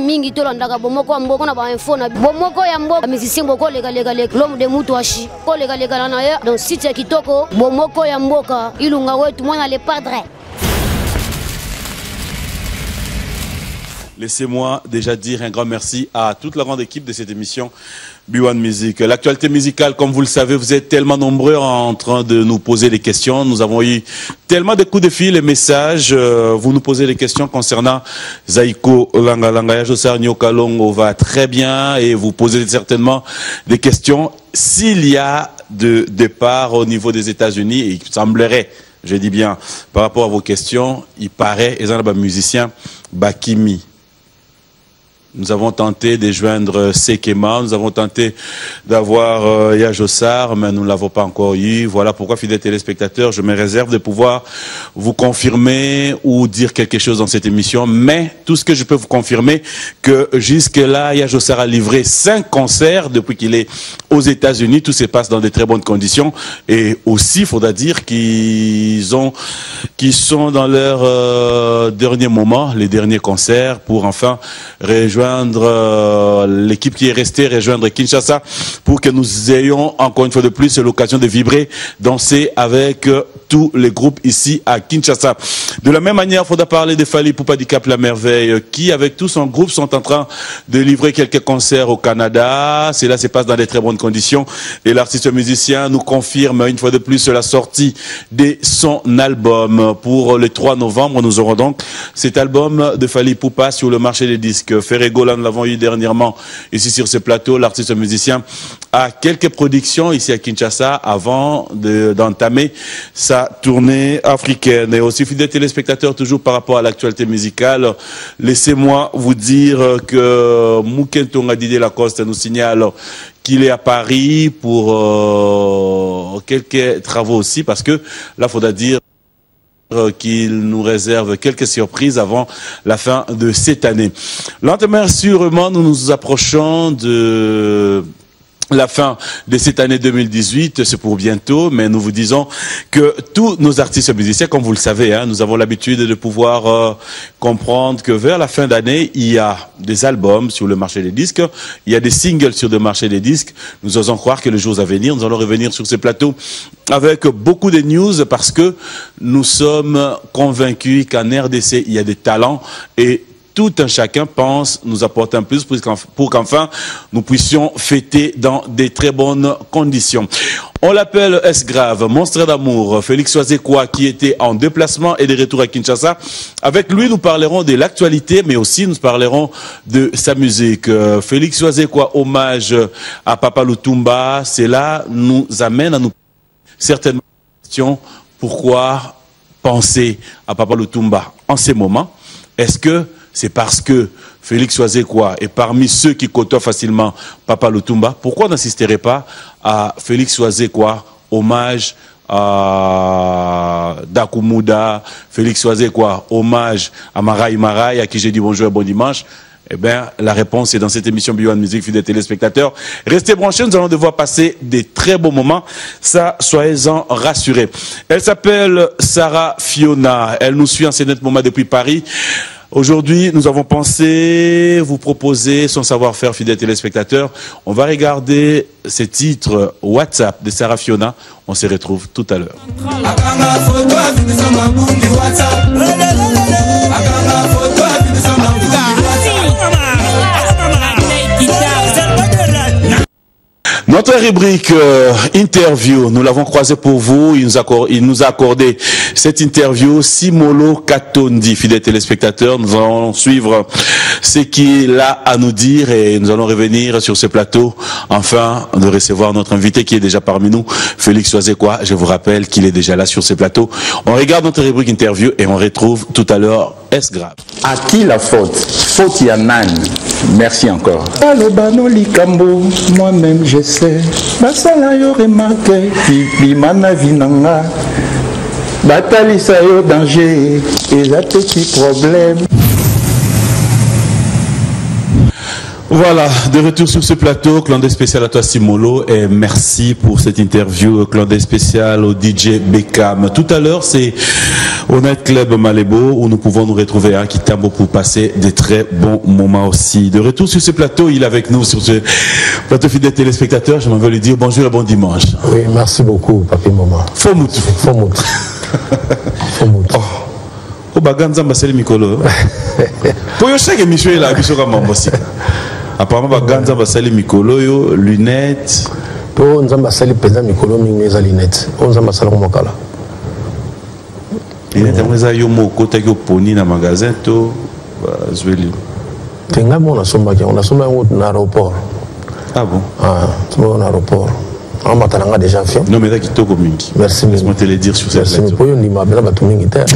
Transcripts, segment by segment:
mingi to landaka bomoko ya mboka na ba info na bomoko ya mboka musicien boko lega l'homme de Mutuashi ko lega na ya donc site kitoko bomoko ya mboka ilunga wetu mwana le padre. Laissez-moi déjà dire un grand merci à toute la grande équipe de cette émission B1 Music. L'actualité musicale, comme vous le savez, vous êtes tellement nombreux en train de nous poser des questions. Nous avons eu tellement de coups de fil et messages. Vous nous posez des questions concernant Zaiko Langa Josar Nyokalongo va très bien et vous posez certainement des questions. S'il y a de départ au niveau des États-Unis, il semblerait, je dis bien, par rapport à vos questions, il paraît, et un musicien Bakimi. Nous avons tenté de joindre Sekema, nous avons tenté d'avoir Yajosar, mais nous ne l'avons pas encore eu. Voilà pourquoi, fidèles téléspectateurs, je me réserve de pouvoir vous confirmer ou dire quelque chose dans cette émission. Mais tout ce que je peux vous confirmer, que jusque-là, Yajosar a livré 5 concerts depuis qu'il est aux États-Unis. Tout se passe dans de très bonnes conditions. Et aussi, il faudra dire qu'ils sont dans leur dernier moment, les derniers concerts, pour enfin rejoindre l'équipe qui est restée, rejoindre Kinshasa, pour que nous ayons encore une fois de plus l'occasion de vibrer, danser avec tous les groupes ici à Kinshasa. De la même manière, il faudra parler de Fally Ipupa du Cap La Merveille, qui avec tout son groupe sont en train de livrer quelques concerts au Canada. Cela se passe dans de très bonnes conditions et l'artiste musicien nous confirme une fois de plus la sortie de son album. Pour le 3 novembre, nous aurons donc cet album de Fally Ipupa sur le marché des disques. Ferrego, là, nous l'avons eu dernièrement ici sur ce plateau. L'artiste musicien a quelques productions ici à Kinshasa avant d'entamer sa tournée africaine. Et aussi, fidèles téléspectateurs, toujours par rapport à l'actualité musicale, laissez-moi vous dire que Mukentonga Didier Lacoste nous signale qu'il est à Paris pour quelques travaux aussi, parce que là, il faudra dire qu'il nous réserve quelques surprises avant la fin de cette année. Lentement, sûrement, nous nous approchons de la fin de cette année 2018, c'est pour bientôt, mais nous vous disons que tous nos artistes musiciens, comme vous le savez, hein, nous avons l'habitude de pouvoir comprendre que vers la fin d'année, il y a des albums sur le marché des disques, il y a des singles sur le marché des disques. Nous osons croire que les jours à venir, nous allons revenir sur ces plateaux avec beaucoup de news, parce que nous sommes convaincus qu'en RDC, il y a des talents et tout un chacun pense nous apporter un plus pour qu'enfin nous puissions fêter dans des très bonnes conditions. On l'appelle S-Grave, monstre d'amour, Félix Oazekwa, qui était en déplacement et de retour à Kinshasa. Avec lui, nous parlerons de l'actualité, mais aussi nous parlerons de sa musique. Félix Oazekwa, hommage à Papa Lutumba, cela nous amène à nous certaines questions. Pourquoi penser à Papa Lutumba en ces moments? Est-ce que c'est parce que Félix Oazekwa est parmi ceux qui côtoient facilement Papa Lutumba? Pourquoi n'assisterait pas à Félix Oazekwa, hommage à Dakumuda, Félix Oazekwa, hommage à Marai, à qui j'ai dit bonjour et bon dimanche? Eh bien, la réponse est dans cette émission B1 Music, fidèles téléspectateurs. Restez branchés, nous allons devoir passer des très beaux moments. Ça, soyez-en rassurés. Elle s'appelle Sarah Fiona. Elle nous suit en ce net moment depuis Paris. Aujourd'hui, nous avons pensé vous proposer son savoir-faire, fidèles téléspectateurs. On va regarder ces titres WhatsApp de Sarah Fiona. On se retrouve tout à l'heure. Notre rubrique interview, nous l'avons croisé pour vous, il nous a accordé cette interview. Simolo Katondi, fidèles téléspectateurs, nous allons suivre ce qu'il a à nous dire et nous allons revenir sur ce plateau afin de recevoir notre invité qui est déjà parmi nous, Félix Oazekwa. Je vous rappelle qu'il est déjà là sur ce plateau. On regarde notre rubrique interview et on retrouve tout à l'heure S-Grave. À qui la faute? Faute Yanani. Merci encore. Alobano likambo, moi-même je sais. Basala yo remarqué, bimana vinanga. Batalisa yo danger, et la petit problème. Voilà, de retour sur ce plateau, Clandé spécial à toi Simolo, et merci pour cette interview, Clandé spécial au DJ Beckham. Tout à l'heure, c'est au Night Club Malébo où nous pouvons nous retrouver à Kitambo pour passer des très bons moments aussi. De retour sur ce plateau, il est avec nous sur ce plateau fidèle téléspectateurs. Je m'en veux lui dire bonjour et bon dimanche. Oui, merci beaucoup, Papi Maman. Fomoutou. Fomoutou. Fomoutou. Oh, Baganza Mbaseli Mikolo. Pour yo chaque émission, il a habitué à m'embosser. Apparemment, Baganza Mbaseli Mikolo, lunettes. Pour nous, Mbaseli Penda Mikolo, mes lunettes. On nous Mbaseli Mokala. Il est un yo moko ta yo poni na magasin to zweli. Tenga on a somba en aéroport. Ah bon? Ah, en aéroport. On m'a talanga déjà fait. Non mais là qui toko mingi. Merci. Laisse-moi te le dire sur cette lettre. Merci pour yon lima bela batu mingi terre.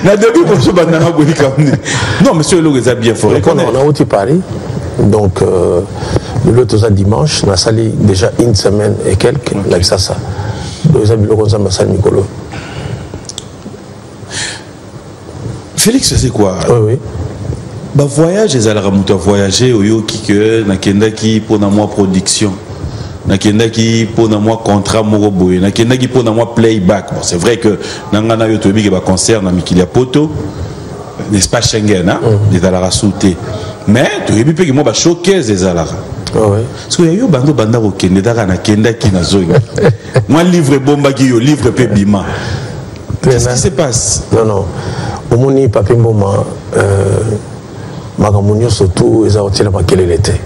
Na début pour ce banana boni kamni. Non monsieur le les a bien fort. On a aussi Paris. Donc le tout dimanche, on a sali déjà une semaine et quelques là ça. Félix, c'est quoi? Oui. Bah voyage, les alaramouta voyager au yo qui que na kenda qui pour na moi production, na kenda qui pour na moi contrat moroboy, na kenda qui pour na moi playback. Bon, c'est vrai que nangana yo tobi que ba concert na Mikilia Poto, n'est-ce pas Schengen, hein? Des alara sauté. Mais tu as vu que moi ba choquer les alara. Oui. Parce que yo bando banda ko kende daka na kenda qui na zoyi. Moi livre bomba qui yo livre pe bima. Qu'est-ce qui se passe? Non. Au moni papi mboma magamunyo surtout ils ont tiré ma quelle était.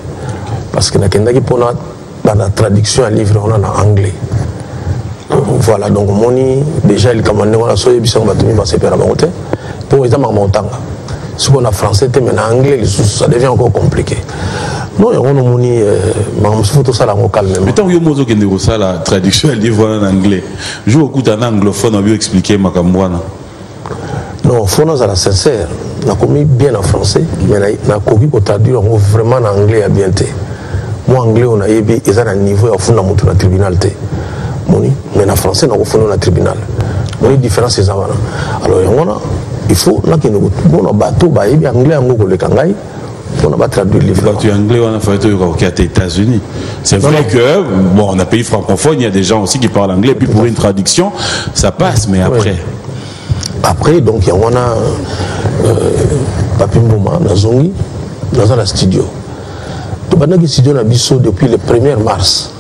Parce que na kenda qui pona la traduction à livre on en anglais. Voilà donc moni déjà il commande on a soyé bisang batumi ba sepera ba hotel. Pour ils ont montanga. Ce qu'on a français mais en anglais ça devient encore compliqué. Non, on a moni tout ça là on calme. Mais tant que yo mozo kende ko ça la traduction livre en anglais. Je écoute un anglophone on veut expliquer makamwana. Non, faut nous être sincère. On a commis bien en français, mais on a commis pour traduire vraiment en anglais à bien. Moi anglais on a ébi ils ont un niveau à fond dans le tribunal mais en français on a fond dans le tribunal. La différence c'est ça. Alors il faut là que nous bon bateau ba ébi anglais en go le kangai. On va traduire les livres. Tu anglais, on a fait aux États-Unis. C'est vrai que, bon, on a pays francophone, il y a des gens aussi qui parlent anglais, puis pour une traduction, ça passe, mais après. Après, donc, on a Papi Mboma, Nazongi, dans un studio. Donc, on a un studio depuis le 1er mars.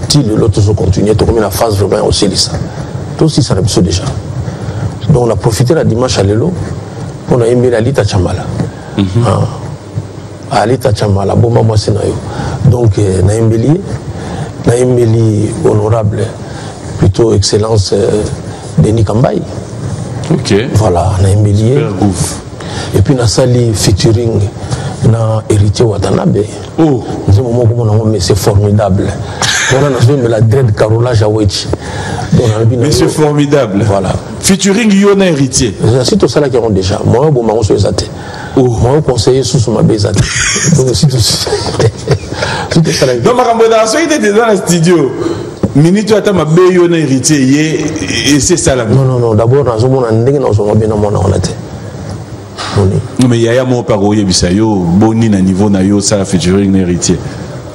Si l'autre continue, on a la phase vraiment aussi de ça. Donc, aussi, ça a déjà. Donc, on a profité la dimanche à l'élo, on a aimé la Lita Chambala. Alita Chamala, bomba moi c'est nayo. Donc Naïmbeli honorable, plutôt excellence Denis Kambaï. Ok. Voilà, Naïmbeli. Et puis Nasali featuring na héritier Watanabe. Oh. Mais c'est formidable. On a la dread Carola Jawechi. Mais c'est formidable. Voilà. Featuring Yona héritier. C'est tout ça là qui ont déjà. Moi, bon, moi, je suis moi, conseiller sous ma baisade. Donc, c'est tout ça. Donc, ma était dans le studio. Minute à ma Yona héritier, et c'est ça là. Non, d'abord, dans un non, mais il y a mon paroyer, Bissayo, boni na niveau na yo, ça featuring héritier.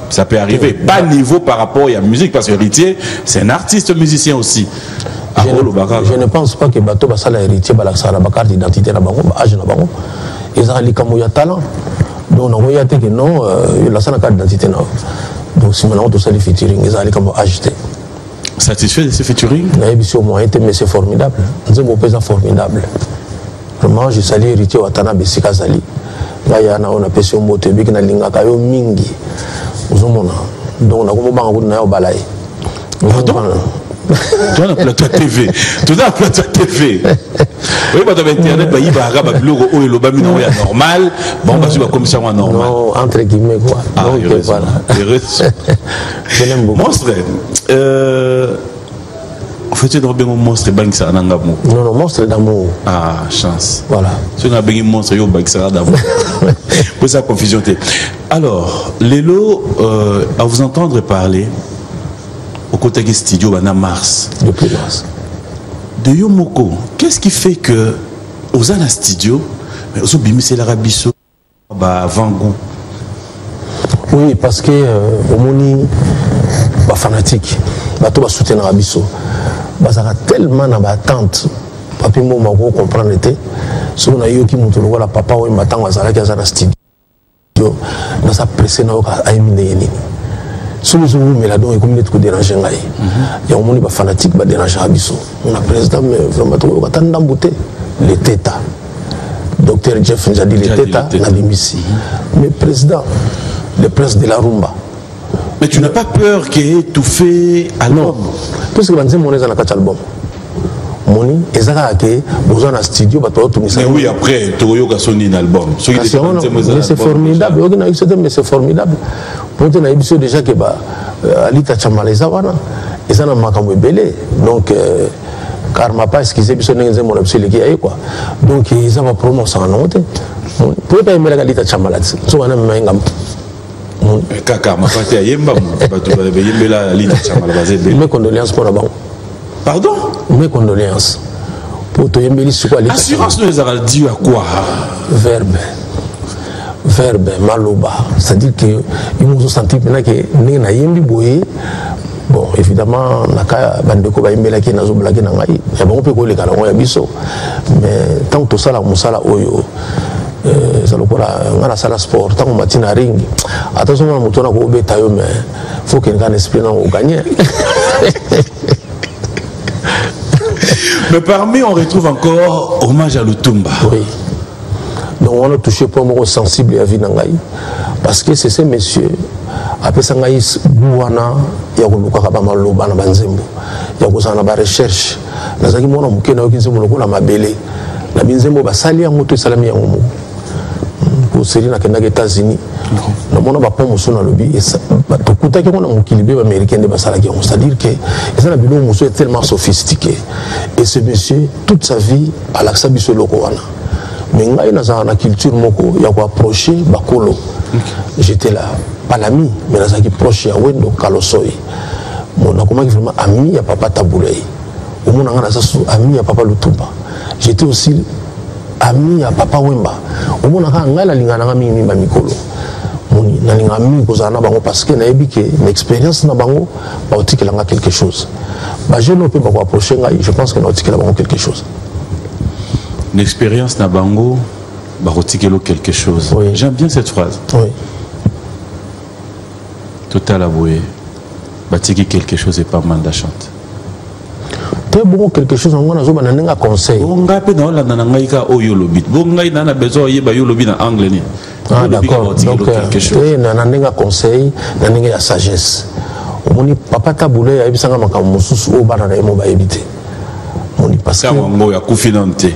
Ça peut arriver. Pas niveau par rapport à la musique, parce que héritier, c'est un artiste musicien aussi. Je ne pense pas que Bato Basala héritier, la carte d'identité, la âge, ils ont un talent. Donc, on a dit que non, il a sa carte d'identité. Donc, si maintenant tout ça, les featuring, ils ont acheté. Satisfait de ces featuring? Mais c'est formidable. C'est un formidable. Vraiment, je salue héritier Watanabe Sikazali. Là, il y a un apprécié au mot de Big Nalinga Kayo Mingi. Donc, on a un balai. Pardon? Tu as un plateau TV. Tu as un plateau TV. Oui, mais dans Internet, il y a un blog où il y a normal. Bon, parce que comme ça, normal. Non, entre guillemets, quoi. Ah, voilà. Je l'aime beaucoup. Monstre. En fait, tu as un monstre banque ça en amour. Non, monstre d'amour. Ah, chance. Voilà. Tu as un monstre banque ça d'amour. Pour ça, confusion. Alors, Lélo, à vous entendre parler, au côté du studio, on a mars. Depuis mars. De Yomoko, qu'est-ce qui fait que, aux studio, Mais aussi c'est l'Arabiso avant goût. Oui, parce que au moni fanatique, bato ba soutenir l'Arabiso. Bazara tellement na attente. Papi mo mako comprendre était. Si on a eu qui monte le papa ou matin bazara qui a studio. Dans sa presse na a éminé ni. Si nous avons mis là-dedans et comme nous déranger ngai. Il y a un monde fanatique ba déranger l'Arabiso. On a président mais vraiment tout le temps d'embouter les tétas. Docteur Jeff nous a dit les tétas na bimisi. Mais président le prince de la rumba. Mais tu n'as pas peur qu'il ait tout fait à l'homme? Parce que quand on est dans la album, Moni, besoin d'un studio, mais oui, après, tu as son album. Mais c'est formidable, mais c'est formidable. Pour te dire déjà que Alita Chamaleza, ils ont un makambo belé. Donc, car ma pas excusé, ils ont mon absolu qui est quoi. Donc, ils ont un promo sans note. Pour pas aimer la Alita Chamaleza, ils ont un même. Kaka, ma fête à Yemba, mes condoléances pour la banque. Pardon? Mes condoléances. Pour te yembeli sur quoi? Assurance nous a dit à quoi? Verbe, maloba. C'est-à-dire que ils nous ont senti maintenant que nous na yembi boye. Bon, évidemment, naka bandeko ba yembela ki nazo blaguer na ngai. Ya bon peut ko le kala ya biso. Mais tant que ça la musala oyo. Ça le quoi on a sala sport tant qu'on matina ring attention on mutona ko beta yo mais faut qu'il y ait un esprit non au gagner. Mais parmi on retrouve encore hommage à Lutumba. Oui. Donc on a touché pour moi sensible à Vinangai parce que c'est ces messieurs après sangai buana ya ko luka ba maloba na banzembo ya ko sana ba recherche na zaki mona mukena yo kinse monoko na mabele na binzembo basali ya moto salami ya ngomo pour série na kenda aux États-Unis na mona ba pomo sona lobi to kutaki ko na mukilibe américain de basala ki c'est-à-dire que ça na bilo muso est tellement sophistiqué et ce monsieur toute sa vie à l'accès biso loko wana mais ngai na za na culture moko ya ko approcher bakolo j'étais là pas l'ami mais na za ki proche ya wendo kalosoi mon akoma ki vraiment ami ya papa Taboulei au monde ngana sa ami ya papa Lutumba. J'étais aussi ami à papa Wemba. Au monde ngana lingana ngami mimba mikolo. Moni na linga mi kozana bango parce que na ebi que l'expérience na bango ba otikelanga quelque chose. Ba je ne peux pas approcher ngai, je pense que na otikela bango quelque chose. L'expérience na bango ba otikelo quelque chose. Oui. J'aime bien cette phrase. Oui. Total avoué. Batiki quelque chose et pas mal d'achante. Bon quelque chose on a un conseil. On a dans la nangaïka au yolobit. Bon nana besoin yeba yolobi en anglais ni. Ah d'accord. Donc un conseil, nana sagesse. On dit papa Taboulei a bisanga makamususu au bana na emo ba éviter. On dit parce que on ya kufinante.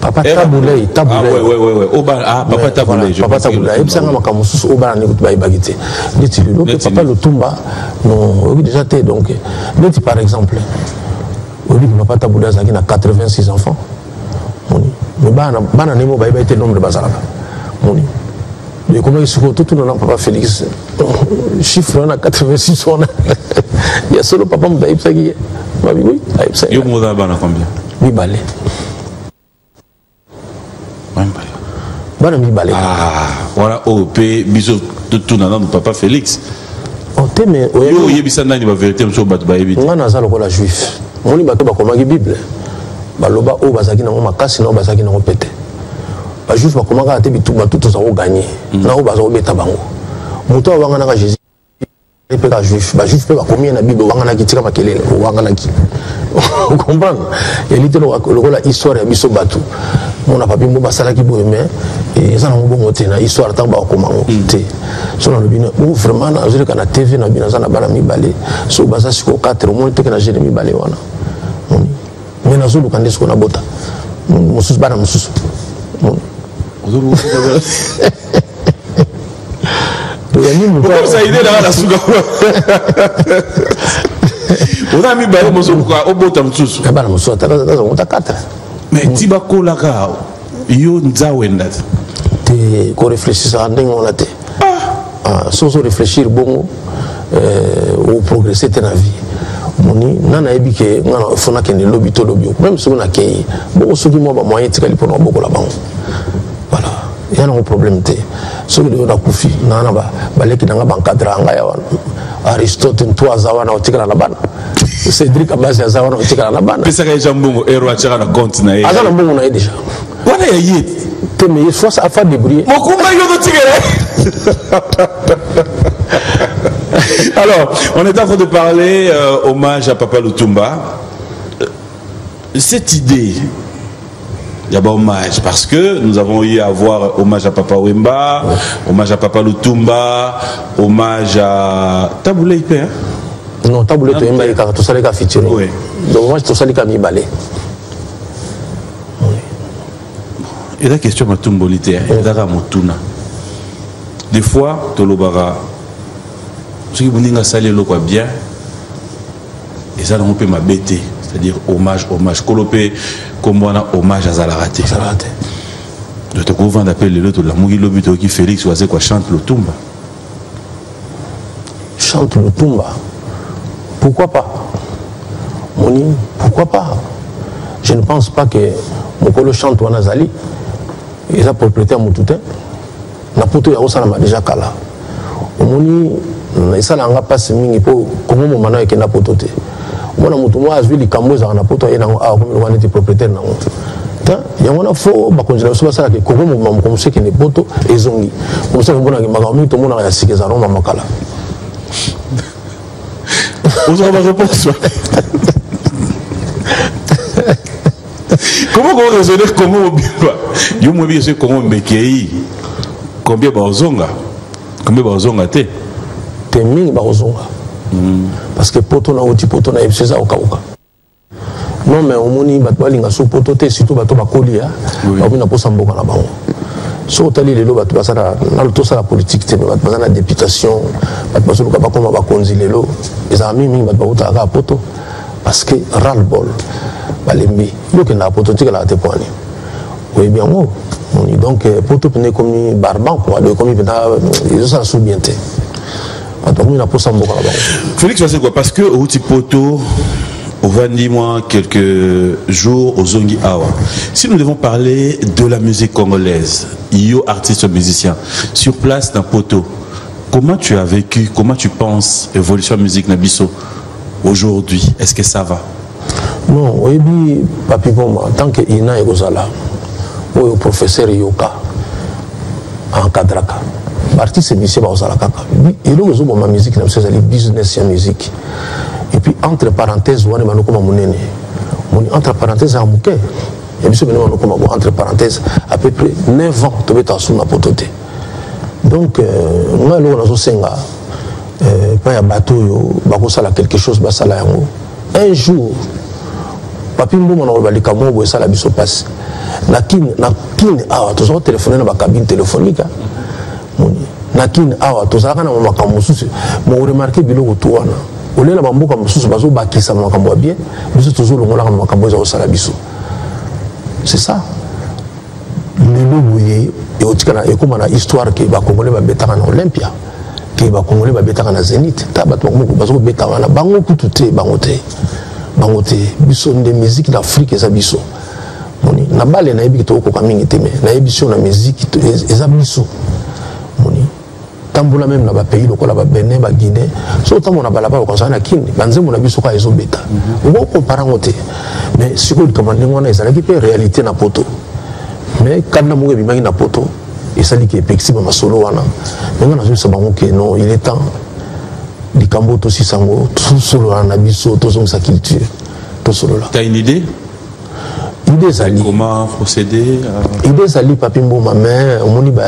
Papa Taboulei. Ah ouais. Au bana ah papa Taboulei. Papa Taboulei a bisanga makamususu au bana ni ba bagité. Dit donc papa Lutumba non déjà té donc dit par exemple on dit que papa Taboulei a 86 enfants. Mais bana nemo ba été nombre de bazalaka. On dit mais comment il se retrouve tout dans papa Félix chiffre on a 86 on a il y a seulement papa Mbaïb ça qui est oui yo moda bana combien oui balé bana mi balé ah voilà OP biso tout dans papa Félix on t'aime yo yebisa nani ba vérité mso bat ba yebita ngana za lokola juif moni bato ba komaki bible baloba o bazaki na makasi na bazaki na pété ba juif ba komaka te bitumba tout ça gagner na o bazo beta bango moto wanga na Jésus pe ka juif ba juif pe ba komia na bible wanga na kitika makelele wanga na ki vous comprenez et litelo lokola histoire ya biso batu mona papi mbo basala ki boye mais et ça na mbongo te na histoire tant ba komango te so na lobina ou vraiment na zure kana TV na bina sana bala mi balé so baza siko 4 mo te kana Jérémie balé wana mais na zulu kande siko na bota mususu bana mususu pourquoi ça idée là la souga on a mis balé mususu quoi au bota mususu bana mususu ta 4 mais tibako la ka yo nzawenda te ko réfléchir ça ndenge on a te sans réfléchir bon ou progresser dans la vie moni nana ebi ke ngana fona ke ne lobby to lobby même si on a kei bon ce qui moi ba moyen tikali pour beaucoup la banque il y a un problème. Ce que nous avons fait, nous avons encadré Aristote, toi, Zawana, au Tigre à la banne. Cédric Abbas, Zawana, au Tigre à la banne. Qu'est-ce que les gens ont déjà na compte na déjà. Voilà, il y a mais il faut ça faire débrouiller. Alors, on est en train de parler hommage à Papa Lutumba. Cette idée, il y a pas hommage parce que nous avons eu à voir hommage à Papa Wemba, hommage à Papa Lutumba, hommage à Taboulé IP. Hein? Non, Taboulé Wemba, il y a tout ça les gars featuring. Oui. Donc moi, tout ça les gars mi balé. Et la question m'a tombolité, des fois, Tolobara, ce qui vous salé le quoi bien, et ça on peut m'abêter, c'est-à-dire hommage, Kolopé, comme on a hommage à Zalarate. Je te couvre d'appeler l'autre, la Mougi Lobito qui Félix, ou quoi chante Lutumba. Chante Lutumba. Pourquoi pas? Moni, pourquoi pas? Je ne pense pas que Mokolo chante Wanazali. Ils ont propriété à Moutoutin. Na poto ya osala ma déjà kala. Omoni na isala nga passe mingi po komo mo mana ke na poto te. Mona mutu mo azwi likambo za na poto ena a ko wana te propriétaire na ngo. Ta ya wana fo ba konjela so basala ke komo mo mam ko ke ne poto ezongi. Mo sa mbona ke magami to mona ya sikeza no makala. Vous avez la réponse. Comment on raisonne comment yo mo bi c'est comment mbekei combien bazonga te mingi bazonga parce que poto na oti poto na ebseza okauka non mais omoni bato balinga so poto te surtout bato bakolia babi na posa mboka na bango so tali lelo bato basala na to sala politique te bato basala députation bato basoluka bakoma bakonzi lelo eza mingi bato bauta ka poto parce que ras le bol balembi donc na poto tika la te poani oui bien moi donc poto pene comme barban quoi de comme ils sont sous bien te donc il a pour ça Félix c'est quoi parce que au petit poto on va dire moi quelques jours aux Zongi Awa. Si nous devons parler de la musique congolaise, yo artiste musicien sur place dans poto, comment tu as vécu, comment tu penses évolution musique Nabiso aujourd'hui, est-ce que ça va? Non, oui, papi bon, tant que ina et Gozala, ou professeur Yoka, en Kadraka, artiste musicien Gozala Kaka, il y a ma musique, c'est le business et musique. Et puis entre parenthèses, on est comme monene, entre parenthèses à Mouké, et puis entre parenthèses à peu près 9 ans, tu es sous ma potote. Donc, moi, je suis pas un bateau, je quelque chose, un jour. Papi mbo na balika mo ça la biso passe na kin awa to zo téléphoner na ba cabine téléphonique na kin awa to za kana makambo susu mo remarquer biloko to wana olela bamboka mususu bazo bakisa makambo bien biso to zo longola makambo za osala biso c'est ça lelo boye et otikana e comme na histoire que ba congolais ba betaka na Olympia que ba congolais ba betaka na Zénith ta bato mo bazo beta wana bango kututé bangote bangote biso de musique d'Afrique eza biso moni na bale na yebi to ko kamingi teme na yebi biso na musique eza biso moni tambola même na ba pays lokola ba Benin ba Guinée so tambo na bala ba ko sana kini banzemo na biso ka ezo beta ngo compara ngote mais siko kamande ngona ezala ki pe réalité na poto mais kana mo ngebi mangi na poto esali ki epexi ba masolo wana ngona zo sa bango ke non il est temps du Cambo to sisango tout solo na biso to sa culture to solo là. Tu as une idée? Idée zali. Comment procéder? Idée zali papi mbo ma main on moni ba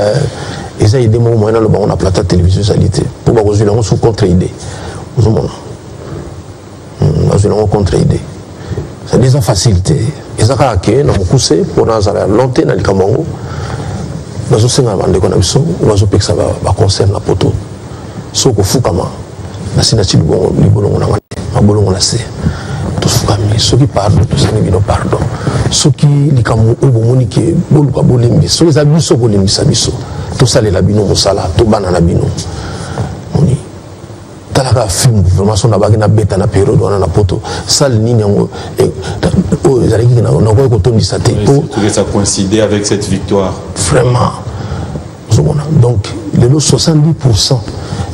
eza idée mo mo na lo ba on a plata télévision salité pour ba rezuler on sous contre idée. Vous mona. On contre idée. C'est déjà facilité. Ezaka ke na mukuse pour na zala longtemps na likambo. Bazo senga bande ko na biso bazo peksa ba concert na poto. Soko fukama. La signature du bolongo na bolongo na se to fukami soki pardon to sani bino pardon soki likamu obomoni ke boluka bolembi so les abiso bolembi sabiso to salela bino mosala to bana na bino moni talaka film vraiment son abaki na beta na période wana na poto sal nini yango o ezalaki na ko tondisa te pour que ça coïncide avec cette victoire vraiment Donc, les 70%,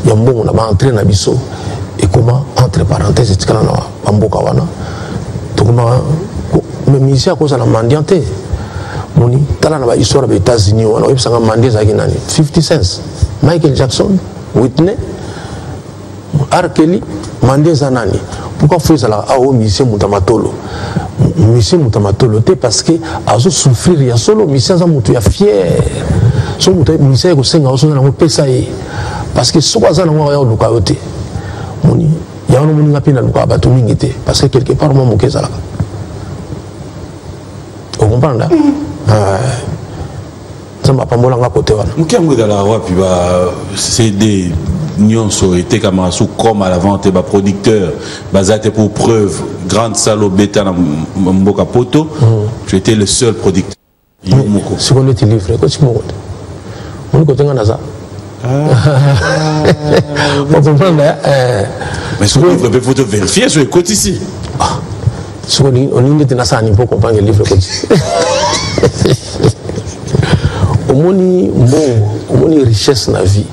il y a un bon, on a entré dans biso et comment, entre parenthèses, c'est quand on a mboka wana. Donc, mais musicien à cause de la mendianté. Moni, tala na ba histoire des États-Unis, on a eu 50 cents, Michael Jackson, Whitney, R. Kelly, Mandé Zanani. Pourquoi faut ça là au musicien Mutamatolo? Musicien Mutamatolo, parce que à souffrir, il y a solo musicien ça mutu ya fier. So mutu musicien ko senga so na ko pesa yi. Parce que so kwa za na wa ya luka yote. Moni, ya no moni ngapi na luka ba to mingite parce que quelque part mo mokeza là. Vous comprenez? Ça m'a pas mal à côté. C'est des nyonso était comme à la vente et producteur basé pour preuve grande salle au bêta dans Mboka Poto. Tu étais le seul producteur. Si on était livré, quoi tu m'as dit? On est côté de ça. Vous comprenez? Mais ce livre, il faut te vérifier sur les côtes ici. Si on est dans ça, on peut comprendre le livre côté. Au moins richesse na vie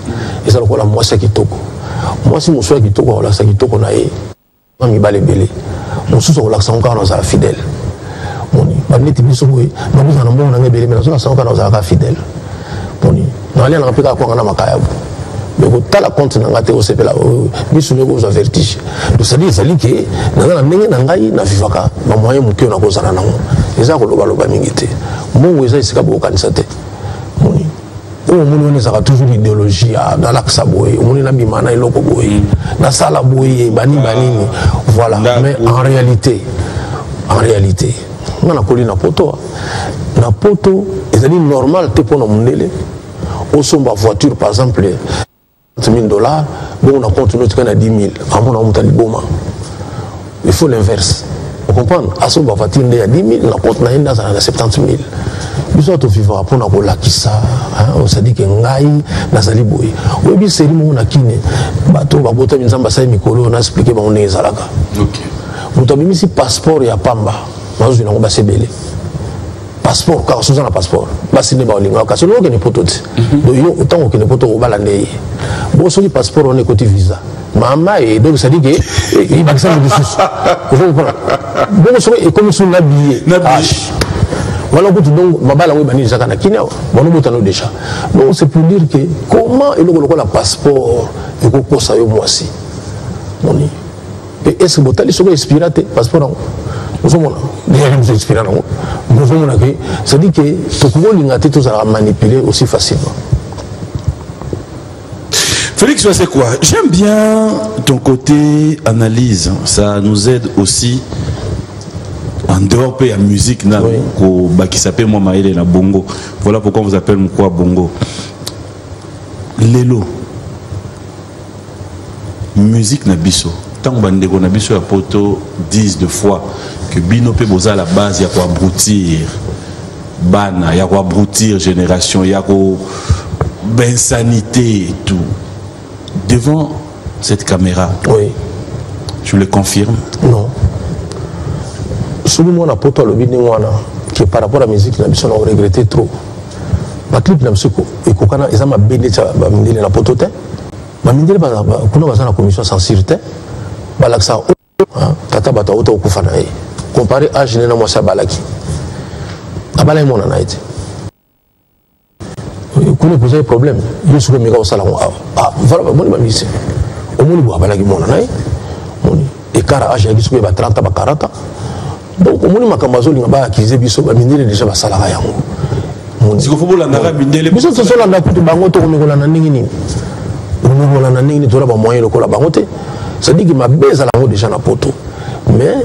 et ça la moi c'est kitoko moi si mon soeur kitoko la ça kitoko na e mami balé belé mon sous on la ça encore dans la fidèle moni baneti biso boy na vous en bon na belé mais ça ça encore dans la fidèle moni na aller na peka kwa na makaya mais ko tala compte na ngate o sepela biso ne ko vertige donc ça dit que na ndenge na ngai na vivaka ba moyen muke na ko zana na ngo eza ko loba mingite mbongo eza isika bo kanisa te moni on a toujours l'idéologie dans l'axe boy on a bimana eloko boy na sala boy bani voilà mais en réalité on a collé na poto et c'est normal te pour mondele au somba voiture par exemple $100,000 bon on a continué à 10 000 à mon amour taliboma il faut l'inverse vous comprenez à somba voiture il y a 10 000 on a continué dans 70 000 biso to vivre pour na ko lakisa on s'est dit que ngai na sali boy oui bi seri mo na kine bato ba bota binzamba sai mikolo na expliquer ba on ezalaka OK muto bimisi passeport ya pamba mazu na ko ba sebele passeport ka so na passeport ba sine ba olinga ka so no ke ne pototi do yo utango ke ne poto ko balande bo so ni passeport on est côté visa mama et donc ça dit que il va que ça de sous vous comprenez bon so et comme sur l'habillé voilà donc mabala oui bani jaka na kinya bono botano déjà donc c'est pour dire que comment et le la passeport et ko kosa yo moisi moni et est-ce que botali so expirate passeport nous sommes déjà nous expirant nous sommes là que ça dit que to ko linga te to ça manipuler aussi facilement. Félix, c'est quoi? J'aime bien ton côté analyse, ça nous aide aussi. En dehors de la musique, qui s'appelle moi Maïle na bongo. Voilà pourquoi on vous appelle Mkwa bongo. Lelo. Musique na biso. Tant que bandeko na biso ya poto disent deux fois que bino pe boza à la base ya ko abrutir bana, ya ko abrutir génération, ya ko insanité et tout. Devant cette caméra. Oui. Tu le confirmes? Non. Celui moi poto le qui par rapport à la musique on a regretté trop. Ma clip na msiko ekokana ezama benecha ba mindele na poto te. Ba mindele ba kuna ba na commission sensibilité. Ba laksa tata bata auto okufa na ye. Comparé âge na moi sa balaki. Abala mona na été. Kuna poser problème. Yo suko meka osala voilà moni ba musicien. Omoni bo abalaki mona na ye. Moni ekara âge ya kisuko ba 30 ba 40. Donc on m'a kambazo linga ba akize biso ba mindele déjà ba salaka yango siko faut la ndaka mindele biso to sola ndako to bango to komekola na ningi nini komekola na ningi to la ba moyen lokola bango te ça dit que ma beza la déjà na poto mais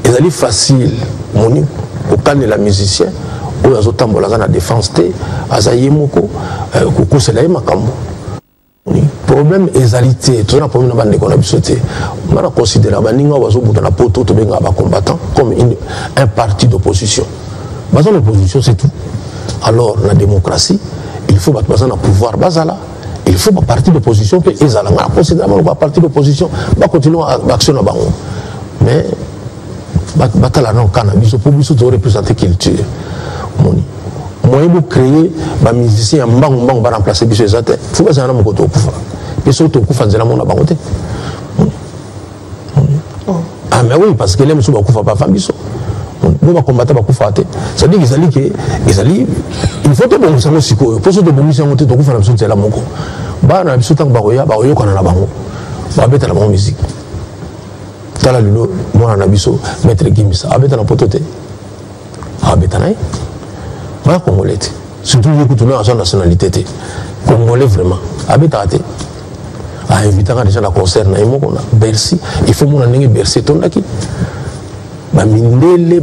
ezali facile moni okane la musicien oyo azotambola za na défense te azaye moko kokosela ye makambo problème ezalité tout un problème bande qu'on a bisouté on a considéré baninga wazo buta na poto to benga ba combattant comme un parti d'opposition bazan l'opposition c'est tout alors la démocratie il faut battre bazan à pouvoir bazala il faut un parti d'opposition que ezala on considère un parti d'opposition va continuer à action na bango mais batala non cannabis pour biso to représenter culture moni moyen de créer des musiciens qui va remplacer les autres. Il faut que ça soit un peu de temps. Et surtout, il faut que ça soit un peu de ah, mais oui, parce que les gens ne sont pas faire biso. Nous va combattre ba kufa te. Ça dit qu'ils allaient il faut que bon ça aussi ko. Pour ça de bon mission monter to kufa na biso la moko. Ba na biso tang ba oyo kana na bango. Ba beta la musique. Tala lilo mo na biso maître Gimisa. Abeta na potote. Abeta na. Ba congolais. Surtout écoute nous à son nationalité te. Congolais vraiment. Abeta te. A invité déjà la concert na imoko na Bercy. Il faut mon ndenge Bercy tondaki. Ba mindele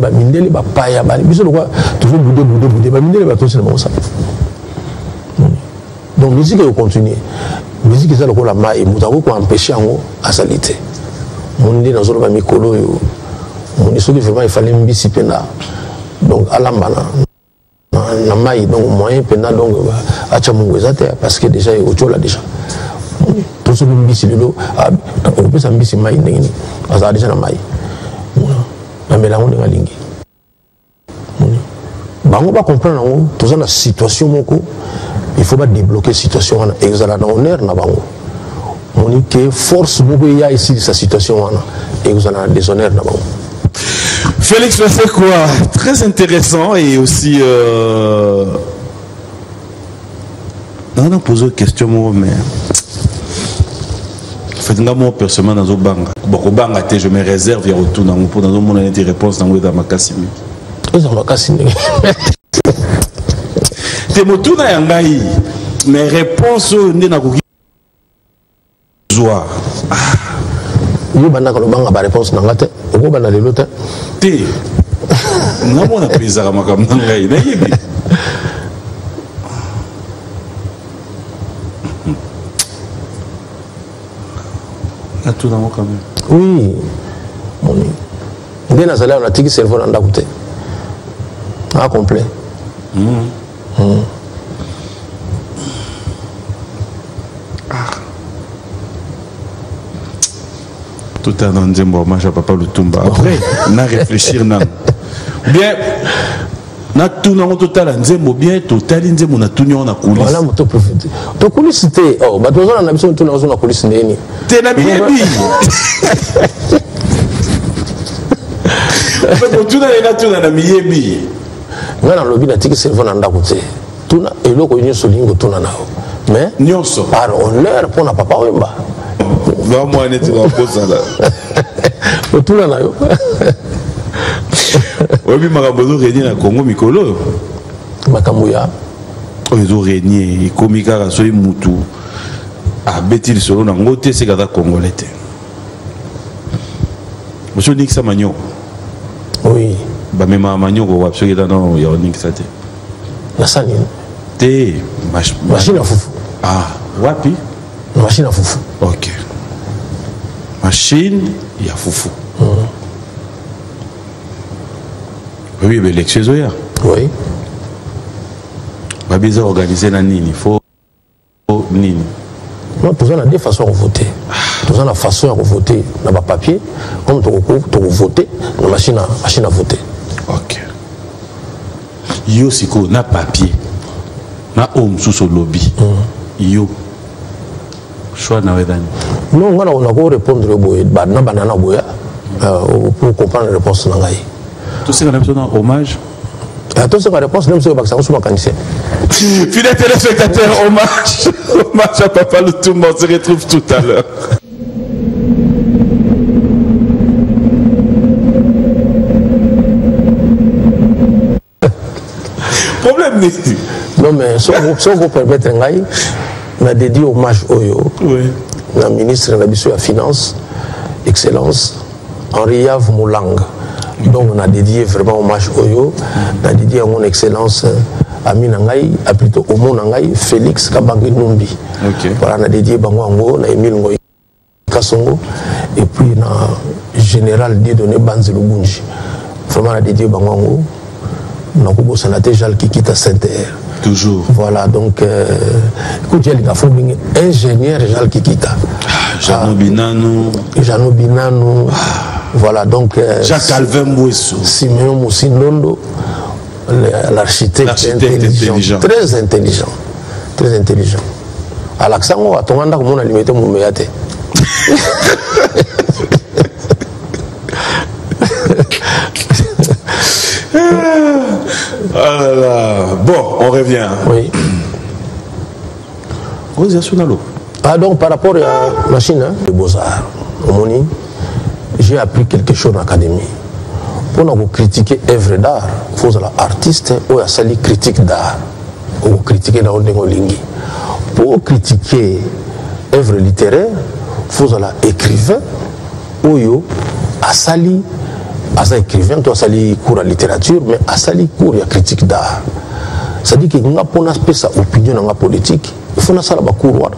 ba paya ba biso lokwa toujours boudé ba mindele ba tosi na bango ça. Donc musique est continuer. Musique est ça lokwa la mai mutako ko empêcher ngo asalite. Monde na zolo ba mikolo yo. Monde soki vraiment il fallait mbisi pena. Donc alambana na mai donc moyen pena donc acha mungu ezate parce que déjà au chola déjà. Tout ce que mbisi lelo on peut s'ambisi mai ndengini. Asa déjà na mai. Mais là on est aligné. Bango va comprendre tout ça la situation moko il faut pas débloquer la situation en exala na honneur na bango. On dit que force moko ya ici sa situation en exala déshonneur na bango. Félix c'est quoi très intéressant et aussi on a posé une question mais moi personnellement dans Obanga Banga je me réserve ya retour dans pour dans mon année de réponse dans ma Kassimi dans ma Kassimi te motuna ya ngai mes réponses ndi na ko zoa yo banda ko banga ba réponse na ngate ko banda lelo te te na mona pesa makam na ngai na yebi tout dans quand même. Oui, mon dès na salaire on a tiki cerveau na ndakute. Ah complet. Tout un an Nzembo marche papa Lutumba. Après, na réfléchir na. Bien. Na tout na total Nzembo bien total Nzembo na tout na coulisse. Voilà mon to profiter. To coulisse té oh ba tozo na biso tout na coulisse ndeni. Té na biyebi. Fait tout na miyebi. Ngana lobi na tiki cerveau na ndakute. Tuna eloko nyonso lingo tuna nao. Mais nyonso par honneur pour na papa wemba. Va moi net na posa là. Tuna na yo. Oui, Marabozo régné na Congo Mikolo. Makambuya. Ils ont régné, ils komika soyi mutu. A betil solo na ngote c'est kada congolais. Monsieur Nick Samanyo. Oui. Ba mema manyo ko wapso keda no ya Nick Sate. La sani. Te machine à foufou. Ah, wapi? Machine à foufou. OK. Machine ya foufou. Oui, mais l'élection Zoya. Oui. Pas besoin d'organiser la nini. Il faut nini. Non, tout ça, on a deux façons de voter. Tout ça, la façon de voter dans le papier, comme tu voter dans la machine à voter. Ok. Yo, c'est quoi? Na papier. Na homme sous le lobby. Yo. Choix na wedani. Non, on a répondre au boy. Na banana boya. Pour comprendre la réponse na ngai. Tout ce qu'on a besoin hommage. Tout ce qu'on a réponse, même si on va sur ma canissée. Fidèles téléspectateurs, hommage. Hommage à Papa Lutumba. On se retrouve tout à l'heure. Problème n'est pas. Non, mais si on vous permettre, on a dédié hommage au yo. Oui. Le ministre de la Finance, Excellence, Henri Yves Moulang. Donc on a dédié vraiment hommage au yo, on a dédié à mon excellence Ami Nangaï, plutôt au mon Nangaï, Félix Kabangi Numbi. Voilà, on a dédié Bango, on a Emile Ngoy Kassongo, et puis on a général Dieudonné Banzelo Bunji. Vraiment on a dédié Bango, on a beaucoup sénateur Jal Kikita Saint-Terre. Toujours. Voilà, donc, écoute, il y a un ingénieur Jal Kikita. Jano Binano. Jano Binano. Voilà, donc. Jacques Calvin Mouessou. Simeon Moussi Nondo. l'architecte intelligent, très intelligent, très intelligent. À l'accent, on va tomber dans mon limité mon méate. Bon, on revient. Oui. Ah, donc par rapport à la machine, hein, de Beaux-Arts, j'ai appris quelque chose en académie. Pour nous critiquer œuvre d'art, il faut que l'artiste ou la salle critique d'art, ou critiquer dans le lingi. Pour critiquer œuvre littéraire, il faut que l'écrivain ou à sali écrivain, toi sali cours à littérature, mais à sali cours à critique d'art. C'est-à-dire que nous avons sa opinion dans la politique, il faut que nous ayons un cours.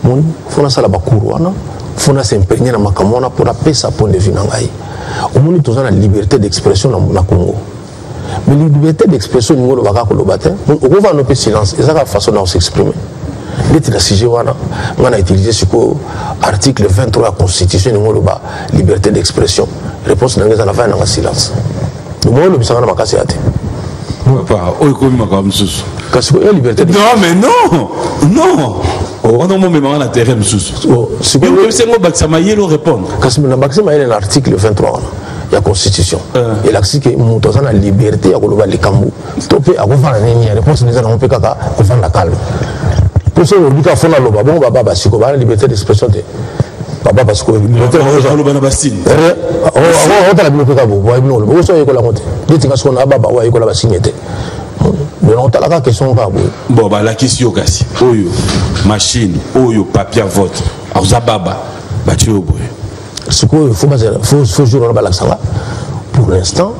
Il faut que nous faut s'imprégner dans makamona pour appeler sa point de vue nangai. Au moins nous avons la liberté d'expression dans le Congo. Mais la liberté d'expression nous le baka ko le batin, on va nos silence, et ça la façon de s'exprimer. L'être la sujet on a utilisé ce article 23 de la Constitution nous le ba liberté d'expression. Réponse nangai ça la va dans le silence. Nous le bisanga na makasi ate. Papa, o ko mi makam susu. Parce que la liberté non mais non. Non. On a mon mémoire à terre, monsieur. C'est que Baksama Yelo répondre. Parce que Baksama Yelo l'article 23 il y a constitution. Et l'article que nous avons la liberté à Koloba les Kambou. Topé à Kovana Nini, réponse nous avons fait kaka Kovana la calme. Pour ça on dit qu'à fond la loba bon baba basiko la liberté d'expression de baba basiko liberté de loba na basine. On a la bibliothèque à vous. Vous avez nous. Vous savez quoi la honte. Dites que ce qu'on a baba ouais quoi la basine. Mais on a la question pas bon bah la question kasi oyo machine oyo papier vote azababa batu oboy ce qu'il faut jouer dans la sala pour l'instant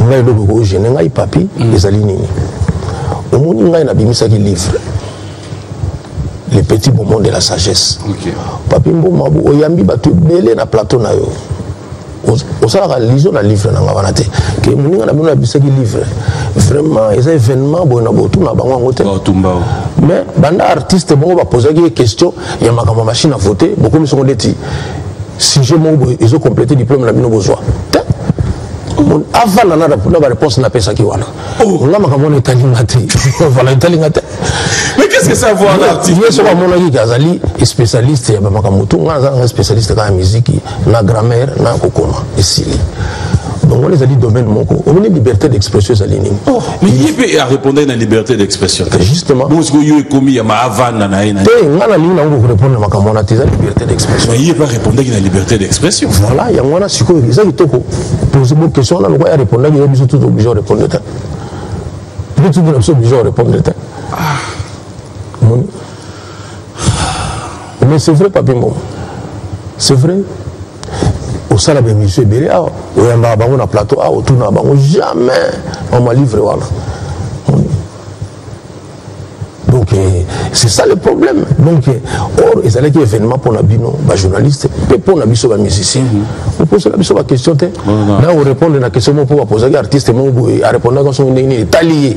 on a le logo gêné ngai papier les alignés au monde ngai na bimisa qui livre les petits moments de la sagesse papier mboma bo oyambi batu belé na plateau na yo au sala liso na livre na ngabanate que muninga na bino bisaki livre vraiment les événements bon na botu na bango ngote mais banda artiste bon va poser des questions il y a ma machine à voter beaucoup me sont dit si je m'en ils ont complété diplôme na bino besoin avant la réponse na pesa ki wana on a makamona italingate voilà italingate mais qu'est-ce que ça voit l'artiste il y a sur mon avis Gazali spécialiste ya makamutu nga spécialiste dans la musique na grammaire na kokoma ici donc on les a dit domaine moko on a une liberté d'expression alignée mais il peut répondre à la liberté d'expression justement parce que yo commis ya ma avant na na nga na linga ngo répondre makamona teza liberté d'expression mais il peut répondre à la liberté d'expression voilà il y a ngwana siko ça kitoko poser une question là on va répondre il y a besoin tout obligé de répondre tout tout obligé de répondre mais c'est vrai papi bon c'est vrai au salon de monsieur Béré au yamba bango na plateau au tout na bango jamais on m'a livré voilà donc c'est ça le problème donc or ils allaient qu'il événement pour la bino ba journaliste et pour la biso ba musicien on pose la biso ba question là on répond à la question pour poser artiste mon à répondre à son nini italien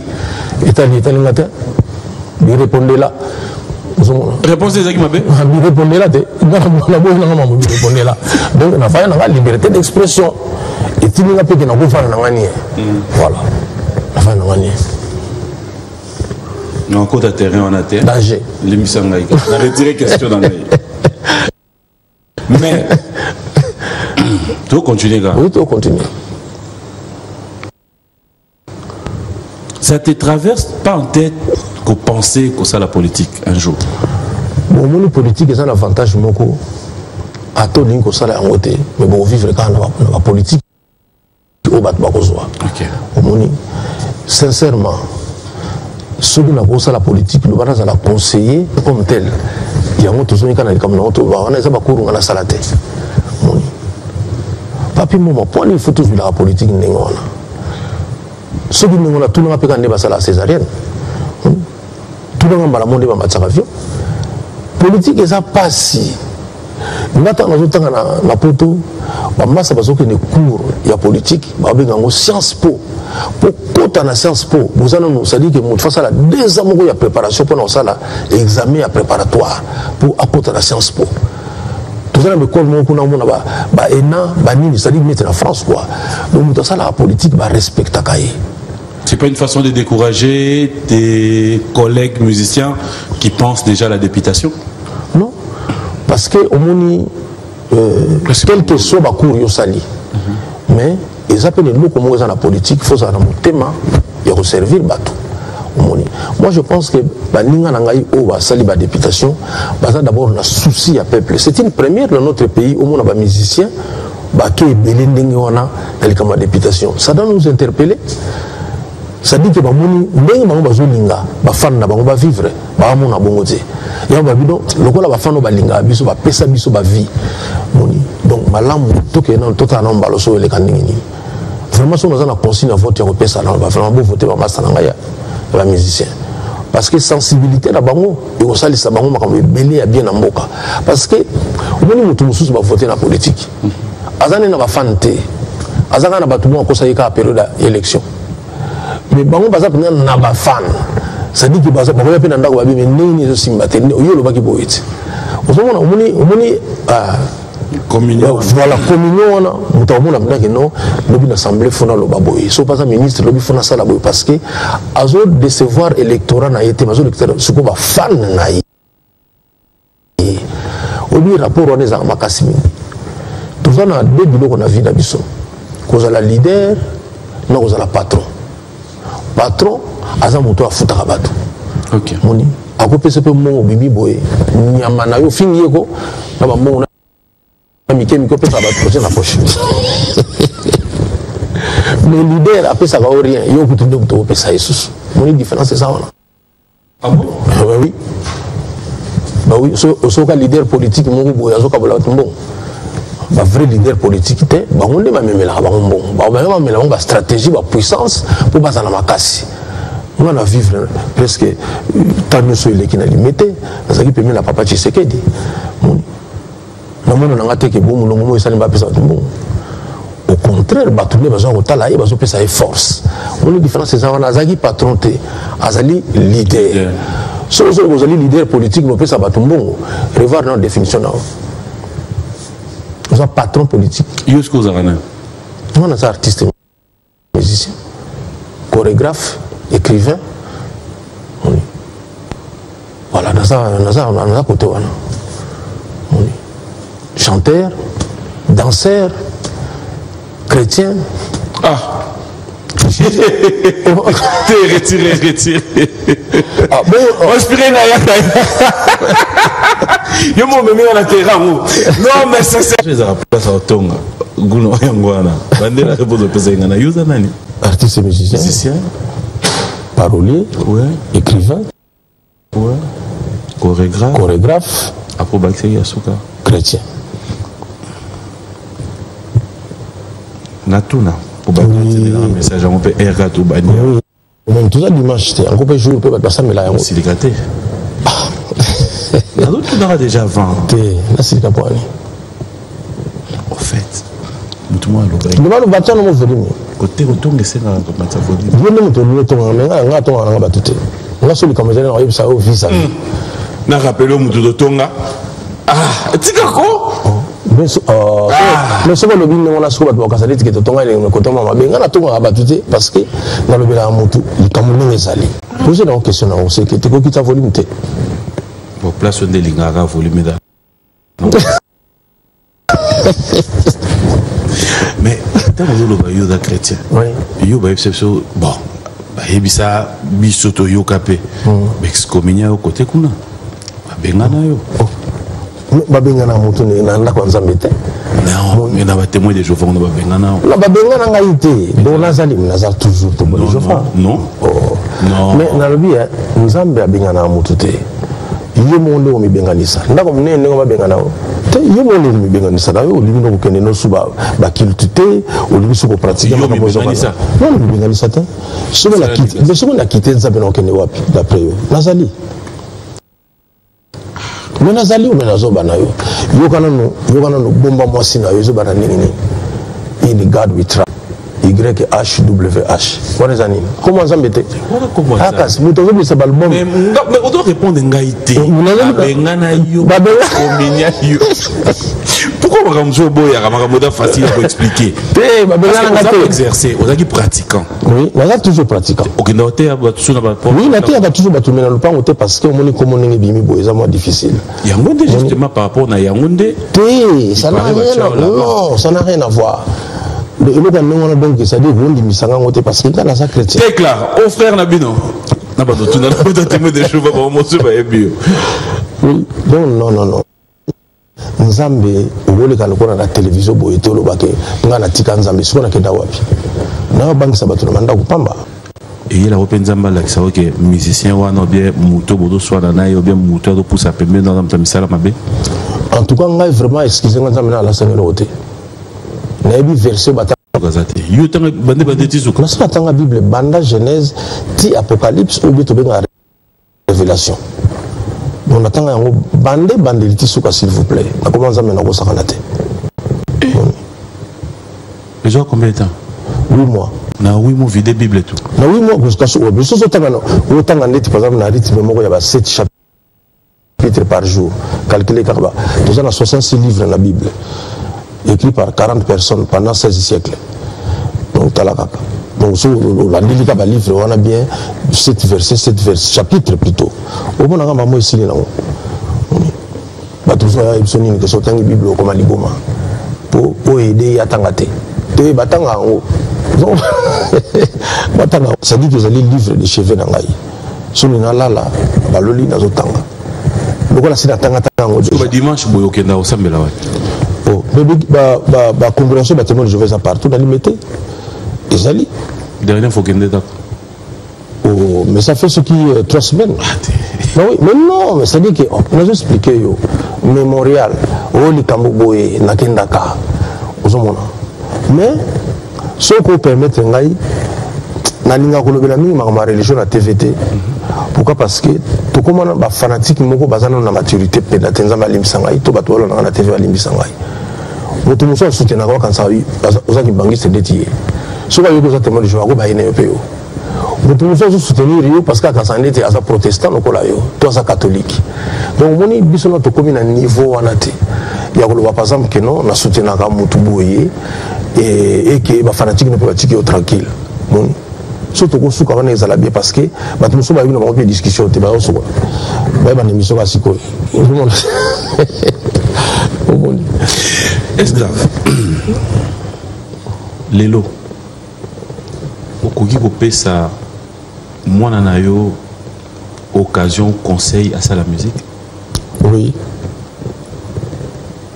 ngata il répondait là réponse des Akimabé il répondait là répondait là donc on a fait la liberté d'expression et tu n'as pas que na faire na ngani voilà la fin na ngani non côté terrain on a terre danger l'émission ngaïka on a retiré question dans les mais tu continues gars oui tu continues ça te traverse pas en tête qu'on pensait que ça la politique un jour bon mon politique c'est un avantage moko à tout l'ingo ça la ngoté mais bon vivre quand la politique au bat bakozwa OK mon sincèrement ceux qui n'ont pas la politique le bana ça la conseiller comme tel il y a un autre zone quand comme notre on a ça ba couru na salate papi mon point il faut toujours la politique n'engona ceux qui n'ont pas tout le monde peut gagner basa la césarienne tout le monde va la monter ba match avion politique eza pasi ngata na zotanga na poto ba massa bazoke ne cours ya politique ba benga ngo science po pour kota na science po bozana no ça dit que mon face à la 2 ans moko ya préparation pour ça là examen ya préparatoire pour akota na science po tozana be comme moko na mona ba ena ba nini ça dit mettre en France quoi donc ça la politique ba respecta kaye C'est pas une façon de décourager tes collègues musiciens qui pensent déjà à la députation? Non, parce que au moins quel que soit ma cours yo sali, mais ils appellent nous comme on est dans la politique, il faut ça dans mon thème et resservir bateau. Moi je pense que baninga nangai o ba sali ba députation, baza d'abord na souci à peuple. C'est une première dans notre pays au monde ba musicien ba ke belé ndenge wana dans les camarades députation. Ça doit nous interpeller. Ça dit que bamoni ndenge bango bazolinga ba fan na bango ba vivre ba mona bongo te. Ya ba bidon lokola ba fan ba linga biso ba pesa biso ba vie. Moni. Donc malamu to ke na to ta na mbaloso le kaningini. Vraiment si on a la consigne à voter au pesa na ba vraiment beau voter ba massa na ngaya. Les musiciens. Parce que sensibilité là bango et on sali ça bango makambo belé ya bien na mboka. Parce que au moins mutu mususu ba voter na politique. Azane na ba fante. Azanga na batu mo ko sa yika période d'élection. Mais bango baza pena na ba fan. Ça dit que baza ba ko pena ndako ba bi mais nini zo simbate yo lo baki boyete. Ozomona omoni communion. Voilà, communion, nous avons dit que non, nous l'Assemblée fona le baboy. So pas un ministre, nous fona ça la boy parce que azo décevoir électorat na été, azo électorat ce qu'on va fan na y. Au lieu rapport on est à makasimi. Tout ça na deux biloko qu'on a vu d'abison. Cause la leader, non cause la patron. Patron, aza moto a fouta rabatu. OK. Moni, a ko pese pe mo bibi boy. Nyama na yo fini yeko, na ba mo mais leader après ça va rien il y a beaucoup de choses ça Jesus mon différence c'est ça ah bon oui bah oui so ka leader politique mon boya so ka bola bon ba vrai leader politique té ba on ma memela ba bon ba memela on ba stratégie ba puissance pour baza na makasi on va vivre presque tant mieux sur les qui n'a limité ça qui permet la papa Tshisekedi au contraire, batouné besoin de tala et besoin de sa force. On a différence c'est ça on a zagi patronté, azali leader. Si vous avez leader politique, vous pouvez ça batumbo. Revoir dans la définition là. Vous avez patron politique. Qu'est-ce que vous avez? On a artiste, musicien, chorégraphe, écrivain. Voilà, dans ça on a côté voilà. Chanteur, danseur, chrétien. Ah. Retiré. Ah bon, inspiré na ya. Yo mo meme na terrain. Non mais ça c'est les place au tonga. Guno yangwana. Bandera rebozo pesa ngana yuza nani? Artiste musicien. Parolier, ouais, écrivain, ouais, chorégraphe. Après Baxi Yasuka. Chrétien. Natuna pour balancer un message on peut erga tout bani. Même tout ça dimanche on peut jouer peut passer mais là on silicaté. La autre tu l'auras déjà avant. Là c'est pas pour aller. En fait, tout le monde l'oreille. Le mal battant non volume. Côté retourne c'est là comme ça volume. Vous ne me tournez ton mais nga ton nga batute. Nga soli comme ça on ça au visa. Na rappelé mutu de tonga. Ah, tika ko? Mais ce que le bin on a sur le casalit qui est tonga et le coton mama ben na tonga batute parce que dans le bela mutu il kamuno ezali. Posez la question on sait que tu ko kita volume te. Pour place de lingara volume da. Mais tant que le baillot da chrétien. Oui. Yo ba exception bon. Ba yebisa bisoto yo kapé. Mais excommunia au côté kuna. Ba bengana yo. Ba bengana mutu ne na ndako nzambe te. Non, mais na ba témoin de Jéhovah on ba bengana. La ba bengana ngaité. Donc nazali nazali toujours pour les Jéhovah. Non. Non. Mais na lobi nzambe a bengana mutu te. Yo monde o mi benganisa. Ndako munene ngo ba bengana o. Yo monde mi benganisa na yo libi no kende no suba ba kiltute o libi suko pratiquer ma ko benganisa. Non mi benganisa te. Souvent la quitte. Mais souvent la quitte nzambe no kende wapi d'après yo. Nazali. Mais nazali ou menazo bana yo. Yo kana no bomba mwasi na yo zo bana nini. In God we trust. YHWH. What is that name? Comment nzambe te? Comment ça? Akas, muto zo bisa balbum. Mais on doit répondre ngaité. Bengana yo. Ominia yo. Pourquoi Makamzo Boya, Makamboda facile à expliquer? Parce que exercer, on a dit pratiquant. Oui, on a toujours pratiquant. Oui, on a toujours battu, mais on n'a pas monté parce que on est comme on est bimi boy, c'est moins difficile. Yangonde justement par rapport à Yangonde. Ça n'a rien à voir. Le on a donc ça dit on dit misanga monté parce que dans sa chrétien. C'est clair, au frère Nabino. Na ba tout na ba témoin de cheveux ba monsieur ba ebio. Oui, non. Nzambe ubole kalokona na télévision boye tolo bake ngana tika nzambe siko kenda wapi na banki sabatu na manda kupamba et il a open nzamba la kisawo ke musicien wana bien muto bodo swala na yo bien muto do poussa pembe dans la misala mabe. En tout cas ngai vraiment excusez nzambe na la sangelo ote na bi verset bata gazate yo tanga bande tizuko na sa tanga bible banda genèse ti apocalypse ou bien to benga révélation. On attend un bandé s'il vous plaît. On commence à mener au Sakanate. Déjà combien de temps? 8 mois. Na 8 mois vide Bible et tout. Na 8 mois jusqu'à ce que ce soit autant en net par exemple na rythme il y a 7 chapitres par jour. Calculez car ba. Nous avons 66 livres dans la Bible écrits par 40 personnes pendant 16 siècles. Donc talaka. Donc sur la livre on a bien 7 versets chapitres plutôt. Au bon on a moi ici là. Ba tout ça ibsoni que sortant Bible comme liboma pour aider à tangate. Te batanga ngo. Batanga ça dit que vous allez livre de chevet na ngai. Sur na lala baloli na zotanga. Donc là c'est na tanga ngo. Ba dimanche boyo kenda osambela wa. Oh, ba congrégation ba témoin de Jéhovah partout dans limité. Ezali. Dernière fois qu'il est d'accord. Oh, mais ça fait ce qui 3 semaines. Non, oui, mais non, mais ça dit que on a juste expliqué yo mémorial au Likamboboé Nakendaka ozomona. Mais ce qu'on permet ngai na linga kolobela mingi ma religion na TVT. Pourquoi? Parce que tout comme on a fanatique moko bazana na maturité pe na tenzamba limsangai to batolo na TV alimbisangai. Moto muso soutena kwa kansa ozaki bangi se détier. Ce que vous avez témoin de Jéhovah, vous avez vous pouvez soutenir parce que quand ça est à protestant, toi ça catholique. Donc on est bis notre commune à niveau anate. Il y a par exemple que non, on a soutenu à Moutouboye et que les fanatiques ne peuvent pas tirer tranquille. Surtout que nous avons des bien parce que nous sommes dans une discussion. Nous avons une émission à Siko. Est-ce grave? Lélo. Okoki kopesa mwana na yo occasion conseil à ça la musique? Oui.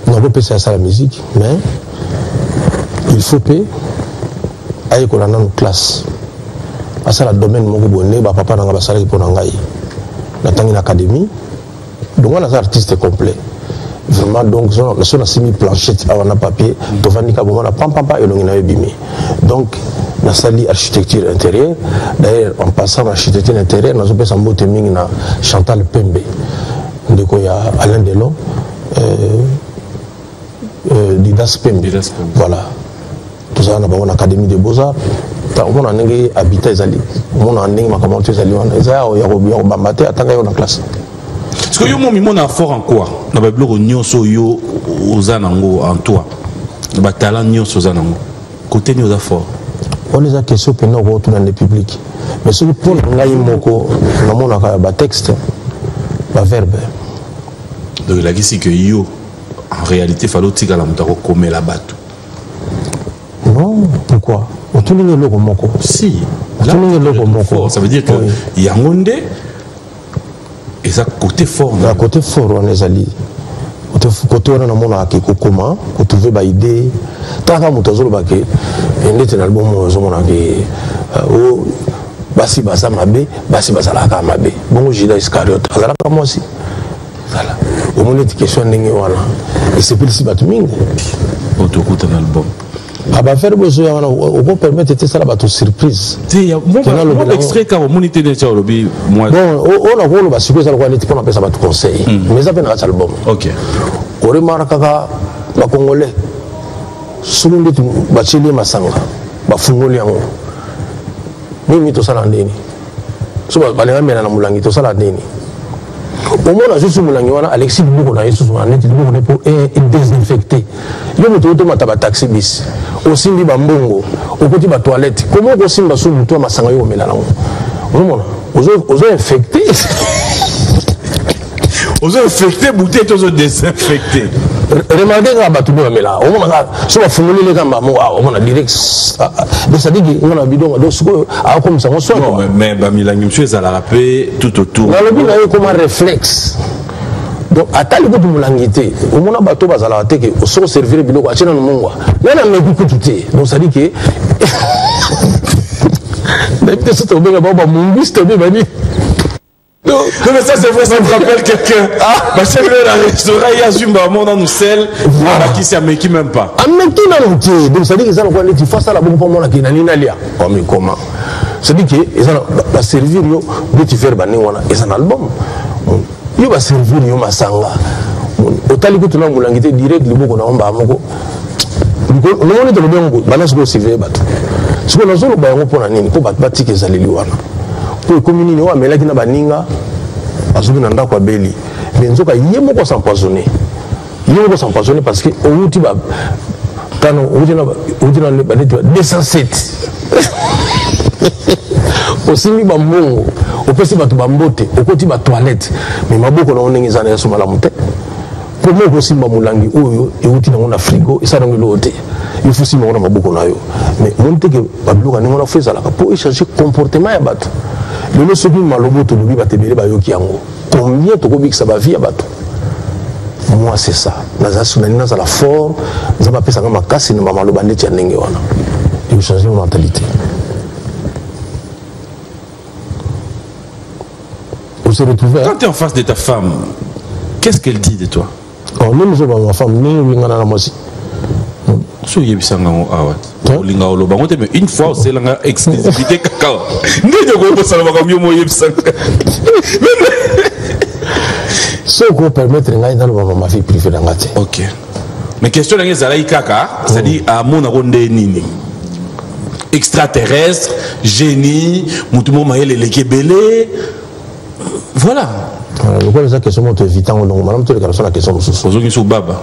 On peut penser à ça la musique, mais il faut que aille qu'on a dans nos classes. À ça le domaine mon bonné ba papa nanga basala pour nangai. Na tangi na académie. Donc on a un artiste complet. Vraiment donc on a semi planchette on a papier, to vanika bon on a pam et l'on a bimé. Donc na sali architecture intérieure. D'ailleurs en passant à architecture intérieure, nous avons un mot terminé na Chantal Pembe. Donc il y a Alain Delon, Didas Pembe. Voilà. Tout ça on a une académie de beaux-arts. On a un habitat Zali. On a un makamante Zali. On a un bambate atanga yo na classe. Est-ce que yo mon fort en quoi? Na ba bloko nyonso yo ozanango en toi. Ba talent nyonso ozanango. Côté nyoza fort. On les a questions pour nous retourner dans le public. Mais ce que pour ngai moko na mona ba texte ba verbe. Donc la question que yo en réalité fallait tika la mutako comme la bateau. Non, pourquoi? On tourne le logo moko. Si. Ça veut dire que Yangonde et ça côté fort. À côté fort on est allé. Côté on a mon akiko comment on trouver ba idée. Taka mutazolo ba ke ndete na album ozomona ke o basi basa mabe basi basa la ka mabe. Bon Judas Iscariot azala ka moi aussi. Voilà. Au moins cette question ndenge wana. Et c'est plus si batuminga. On te écoute un album. Ah bah faire besoin on peut permettre de ça la bateau surprise. Bon extrait quand on était déjà au lobby moi. Bon on a voulu parce que ça le était pour appeler ça bateau conseil. Mais ça peine à album. OK. On remarque kaka ba congolais. Sulu nditu bachili masanga. Ba fungoli yango. Mimi to sala ndeni. So ba lenga mena na mulangi to sala ndeni. au moins on a juste Alexis Bougon a juste pour désinfecter. Il y a un taxi bis. Au simbi bambongo, au côté de la toilette. Comment on simba sous le toit masanga yo melango? Aux infectés. Aux infectés, bouteilles, aux désinfectés. Remarquez que bateau de mela, on a soit fumé les gambas, on a direct. Ça dit qu'on a bidon, donc comme ça on soit. Non, mais Bamila Nimchou est à la rapper tout autour. Dans le but, il y a comme un réflexe. Donc, à tel niveau de moulangité, au moment où bateau bazala a été que au servir bilo quoi, tiens dans le monde. Là, on a mis beaucoup tout est. Donc ça dit que. D'habitude, c'est tombé là-bas, mon bus tombé, bani. Non, mais ça c'est vrai, ça me rappelle quelqu'un. Ma chef de la restaurant, il y a Zumba, on a nous sel, qui s'est qui même pas. En même temps, dans le donc ça dit que ça, on dit face à la bombe pour moi, qui n'a ni nalia. Oh, mais comment? Ça dit que ça va servir, tu fais le et c'est un album. Il va servir, masanga. Au tali que tu n'as moulangité direct, le mot qu'on a en bas, on est dans le bien, balance le CV, bateau. Ce qu'on a besoin de faire pour la nini, pour battre que ça les lui. Pour communiquer, mais là qui n'a pas ninga, parce que n'anda quoi belli. Mais nous avons y est s'empoisonner. Il est s'empoisonner parce que au outil va, quand on dit le balai 207. Au simi bambongo, au petit bateau bambote, au côté de la toilette, mais ma beaucoup on est en sur la montée. Pour moi aussi mamulangi oyo et outil dans la frigo et ça dans le côté. Il faut si mon ma beaucoup na yo. Mais monter que bablo quand on a fait ça là pour échanger comportement ya bateau. Le le sobi malobo to lobi batebele ba yo kiango. Combien to ko ça va vie ya bateau. Moi c'est ça. Naza sunani naza la fort, naza ba pesa kama kasi na mama loba ndeti ya ndenge wana. Il faut changer la mentalité. Vous se retrouvez. Quand tu es en face de ta femme, qu'est-ce qu'elle dit de toi? Oh, nous sommes ma femme, nous sommes en Amosi. So il y a une fois c'est la exclusivité cacao. Ce qu'on permet de gagner dans ma vie privée dans la tête. Ok. Mais question de Zalaï Kaka, c'est-à-dire à mon aronde nini. Extraterrestre, génie, moutoumou maël et les voilà. Le quoi les questions sont évitant donc madame tous les garçons la question sous Aujourd'hui sous baba.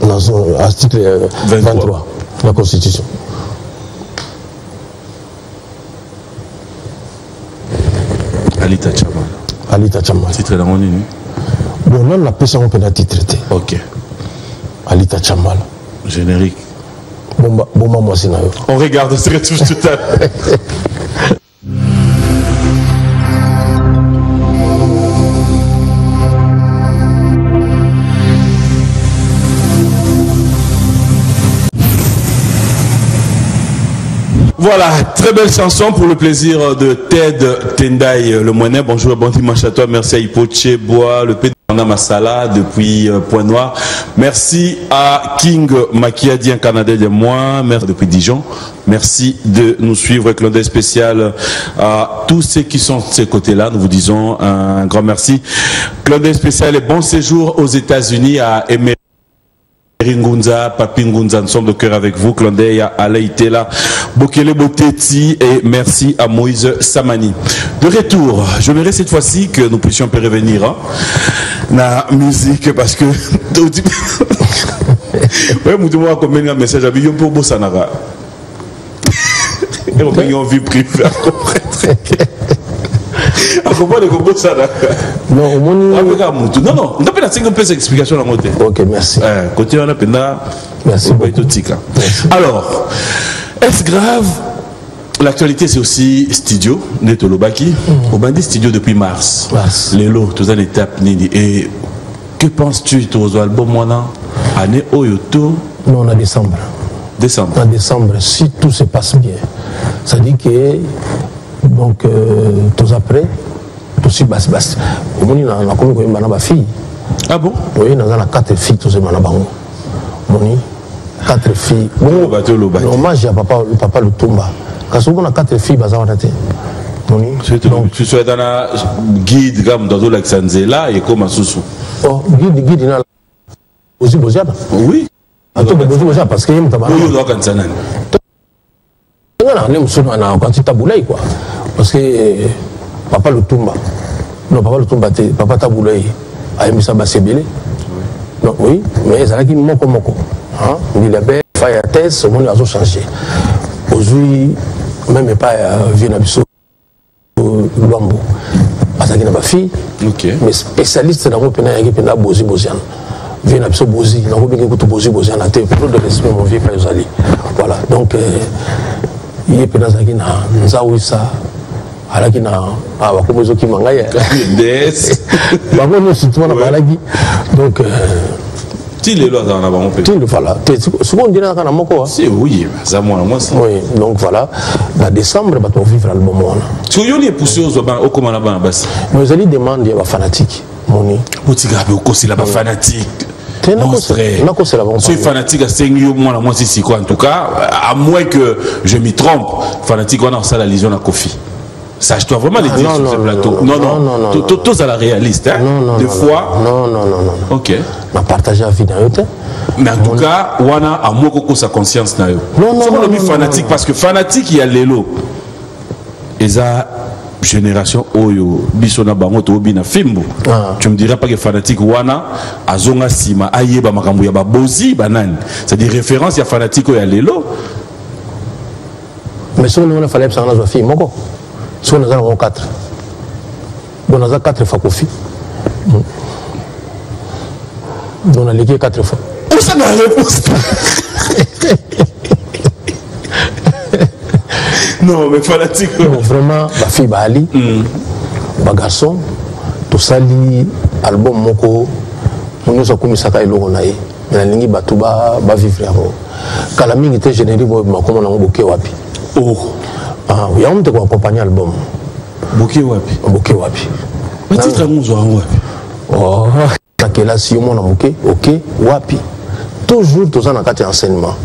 Dans l'article 23 de la Constitution. Alita Chamal. Alita Chamal. Titre dans mon nini. Bon, non, la personne on peut la titrer. Ok. Alita Chamal. Générique. Bon, moi c'est naïf. On regarde, on se retrouve tout à l'heure. Voilà, très belle chanson pour le plaisir de Ted Tendai Le Moinet. Bonjour, bon dimanche à toi. Merci à Hipoche Bois, le P de Massala depuis Point Noir. Merci à King Makiadi, un Canadien de moi. Merci depuis Dijon. Merci de nous suivre. Clin d'œil spécial à tous ceux qui sont de ces côtés-là. Nous vous disons un grand merci. Clin d'œil spécial et bon séjour aux États-Unis à Emery. Ngunza, Papi Ngunza, nous sommes de cœur avec vous. Clandé à Alaïtela, Bokele Boteti et merci à Moïse Samani. De retour, je verrai cette fois-ci que nous puissions prévenir hein, la musique parce que ouais, nous devons accompagner un message à Billon pour Bossanara. Et on a une vie privée à comprendre. Non, on n'a pas la 5 explication à côté. Ok, merci. Côté on a pas. Merci. Alors, est-ce grave? L'actualité c'est aussi studio, Netolobaki. Au bandit studio depuis mars. Les lots, tous en étape. Et que penses-tu de ton album Moana? Année Oyoto? Non, on a décembre. Décembre. En décembre, si tout se passe bien. Ça dit que. Donc, tous après, tout si basse. Au moins, on a comme une fille. Ah bon? Oui, on a 4 filles, tous ces manabango. Moni, 4 filles. Bon, hommage à papa le Tumba. Quand on a 4 filles, on a Moni. Tu sois dans la guide, comme dans la Xanzela, et comme à Soussou. Oh, guide, il y a aussi Bozada. Oui. Parce qu'il y a un tabac. Oui, il y a un tabac. Quand tu taboulais, quoi. Parce que papa le Tumba, Non, papa le tombe, papa taboulé. A mis ça basébélé. Non, oui, mais ils ont dit moko. Hein? Il a bien fait un test, le monde a changé. Aujourd'hui, même pas vient à Bissau, Luambo. Parce qu'il n'a pas fille, mais spécialiste dans le pays, il a Bozi Bozian. Vient à Bissau Bozi, il a beaucoup Bozi Bozian, il a trop de respect, mon vieux père Zali. Voilà, donc il est pénal qui n'a Nzaouissa. Alors qu'il n'a pas de qui m'a gagné. Donc, donc voilà, en décembre, on va vivre l'album. Si vous avez poussé aux Obama, au comment là-bas, nous allons demander à fanatique. Vous avez fanatique. Si fanatique à 5 mois, moi, c'est quoi en tout cas, à moins que je m'y trompe, fanatique, on a ça la liaison à Kofi. Ça, je dois vraiment le dire sur ce plateau. Non. Tous à la réaliste. Des fois. Non. Ok. On a partagé la vie dans le temps. Mais en tout cas, on a à moi sa conscience. Non. C'est fanatique parce que fanatique, il y a l'élo. Et ça, génération Oyo, Bisona Bangoto, Obina Fimbo. Tu me diras pas que fanatique, Wana, Azonga Sima, Ayeba Makambuya, Bozi, Banane. C'est des références, il y a fanatique, il y a l'élo. Mais si on a fallu que ça soit fille, Moko. Si on a 4. On a 4 fois Kofi. On a légué 4 fois. Où ça n'a réponse? Non, mais fanatique. Non, vraiment, la fille Bali, le garçon, tout ça, l'album Moko, nous avons commis ça à l'Ogonaï. Mais la ligne Batouba va vivre. Quand la mine était générée, comme on a bouquet wapi. Oh. Ah, oui, on t'a accompagné l'album. Bouquet wapi. Bouquet wapi. Mais tu te rends wapi. Oh, là, si on a bouquet, ok, wapi. Toujours, tout ça, on a quatre enseignements.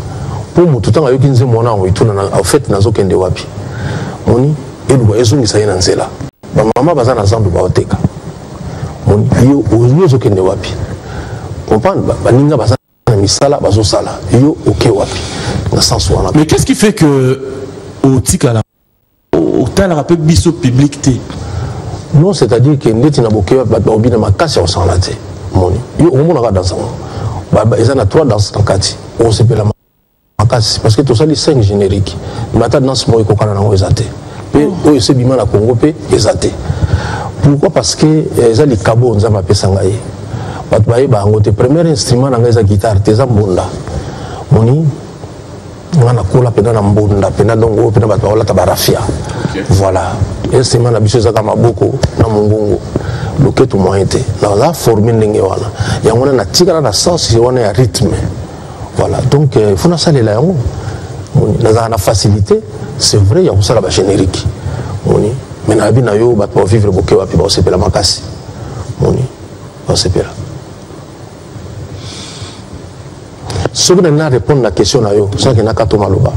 Pour moi, tout le temps, il y a 15 mois, en fait, on a aucun de wapi. On dit, et nous voyons que ça y est dans ce là. Maman, va dans ensemble, va au teka. On dit, il y a aucun de wapi. Comprendre, baninga, va dans misala, va au sala. Il y a aucun wapi. Mais qu'est-ce qui fait que, au tika, au tal rappel biso public té? Non, c'est-à-dire que nous avons beaucoup de ma casse au sang là. Yo, on a dans ça. Ils ont 3 dans ce cas. On se peut la casse parce que tout ça, les 5 génériques. Maintenant, dans ce moment, il faut qu'on ait athées. Et eux, c'est bien la Congo, ils athées. Pourquoi? Parce que ils ont les cabos, ils ont appelé Sangaye. Le premier instrument, c'est la guitare, c'est la mbonda. On a cola pendant la mbonda, pendant donc pendant la tabarafia. Voilà. Instrument na biso za kama boko na mungungu. Loketo moyente. Dans la forme ndenge wana. Ya ngona na tika na sens wana ya rythme. Voilà. Donc il faut na saler la yango. Na na facilité, c'est vrai, il y a ça la générique. Mais na bina yo ba pour vivre boké wapi ba sepela makasi. Ba sepela. Si vous avez répondu à la question, sans qu'il n'y ait pas de maloba.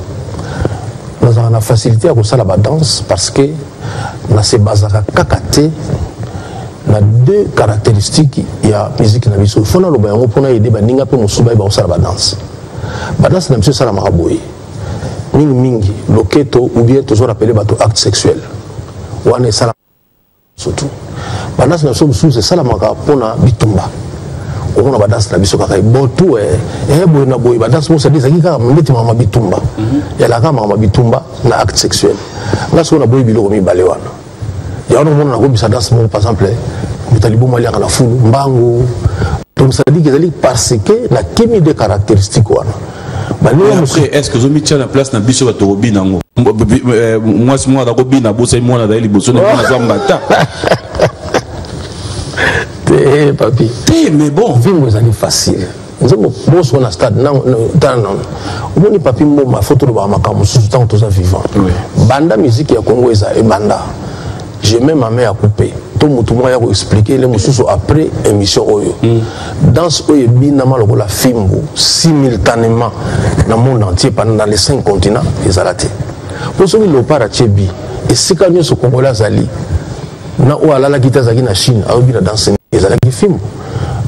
Nous avons la facilité à faire la danse parce que nous avons kakate, na 2 caractéristiques. Il y a la musique na biso. Il faut que aider les gens à faire la danse. La danse, c'est ça la maraboui. Mingi, loketo, ou bien toujours appelé acte sexuel. Ou ane ça surtout. La danse, c'est ça la maraboui pour la bitumba. On a danse na biso kaka botu boy na boy danse mo c'est qui ka ndeti mama bitumba ya la kama mama bitumba na acte sexuel là so na boy biloko mi balewana ya on mona na ko bisa danse mo par exemple mutalibo mo liaka na fulu mbango donc ça dit que parce que la chimie de caractéristiques wana après est-ce que zomi tient la place na biso bato robina ngo moi c'est moi da robina bosa moi na dali boso na zambata. Papi. Mais bon, vivre c'est facile. Nous sommes bon sur stade. Non. On papi ma photo de Bamakamu sous temps tout ça vivant. Banda musique ya Congo et banda. J'ai même ma mère à couper. Tout le monde a expliqué les moussos après émission Oyo. Dans ce Oyo binama la Fimbo simultanément dans le monde entier pendant les 5 continents ils ont raté. Pour ceux qui l'ont pas raté et c'est quand nous sommes Congolais Zali. Na ou ala la guitare zaki na Chine a obi na danse ezala ki film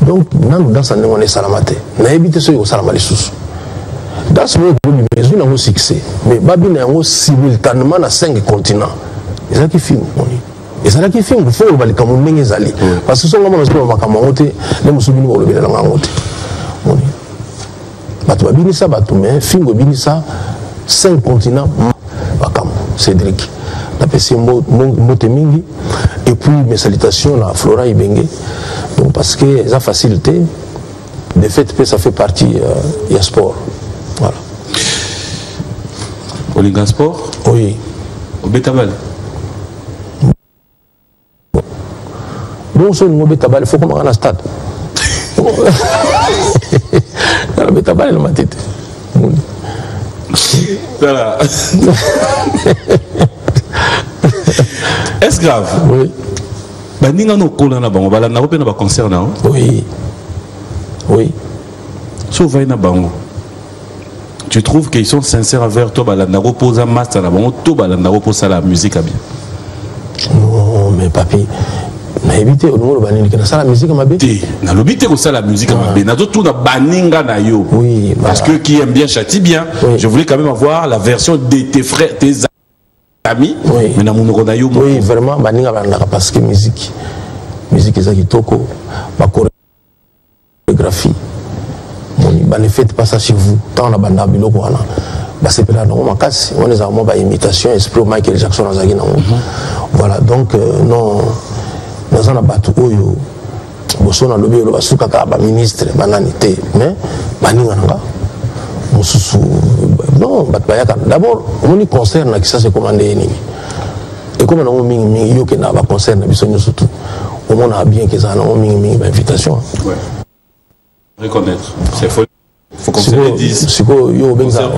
donc nanu danse na ngone salamate na ebite so yo salama lisusu danse mo ko mais une succès mais babi na yango simultanément na 5 continents ezala ki film oni Et ça n'a qui fait un peu de balikamu ndenge ezali. Parce que songa mona so bakamangote, les musubini bo lobela nga ngote. Moni. Batu babinisa batu mais fingo binisa 5 continents bakam Cédric. La PC Mote Mingi et puis mes salutations à Flora Ibenge. Donc parce que ça facilité de fait ça fait partie du sport. Voilà. Olinga sport? Oui. Au Betabal. Bon, si on Betabal, il faut qu'on ait un stade. Le Betabal, il m'a dit. Voilà. Est-ce grave? Oui. Bah, nous avons un concert. Oui. Oui. Sauf que tu trouves qu'ils sont sincères envers toi, tu reposes un master, tu reposes la musique à bien. Non, mais papi, na évité au niveau de la musique à bien. Na l'obité que ça la musique à bien. Na tout na baninga na yo. Oui. Parce que qui aime bien châtie bien. Je voulais quand même avoir la version de tes frères, tes amis. Oui. Mais na mon yo. Oui, vraiment baninga parce que musique est qui toko, ma chorégraphie. Ne faites pas ça chez vous. Tant la bande biloko wana. Bah c'est là non makasi. On est en imitation esprit Michael Jackson dans Zagina. Voilà donc non nous en a battu oyo. Boso na lobi lo basuka ka ba ministre bananité mais baninga nga. Mususu non batbayaka d'abord on y concert na qui ça se commandé nini. Et comme on a mingi yo ke na ba concert na biso surtout. Au moins a bien que ça na mingi invitation. Ouais. Reconnaître, c'est faux. Il faut qu'on se le dise. C'est quoi, yo, ben ça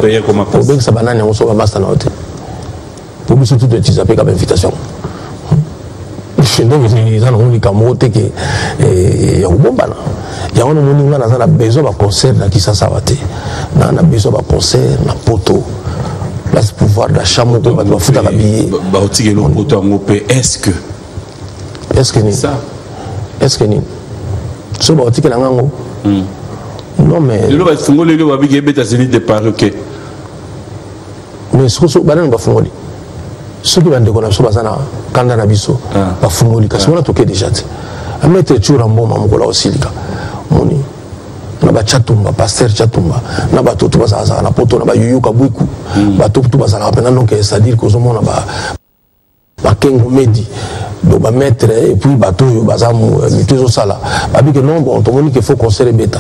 banane, on s'en va master na hôtel. Pour nous surtout de t'appeler comme invitation. Donc ils ont dit comme hôtel que il y a un bon bana. Il y a un moment où on a besoin d'un concert dans qui ça va te. On a besoin d'un concert na poto. Place pouvoir d'achat mon to va foutre à billet. Ba otike le poto en op. Est-ce que ni ça? Est-ce que ni so ba otike la ngango? Non mais le va fungoli le va bigé beta zeni de Paris. Mais ce que banane ba fungoli. Ce qui va de connaître so bazana kanda na biso ba fungoli parce qu'on a toqué déjà. A mettre toujours en bon mamokola aussi lika. Moni na ba chatumba pasteur chatumba na ba toto bazaza na poto na ba yuka buku ba toto bazala pena donc c'est-à-dire que zo mona ba kengo medi donc ba mettre et puis bateau yo bazamu mitezo sala ba bi que non bon to moni qu'il faut concert beta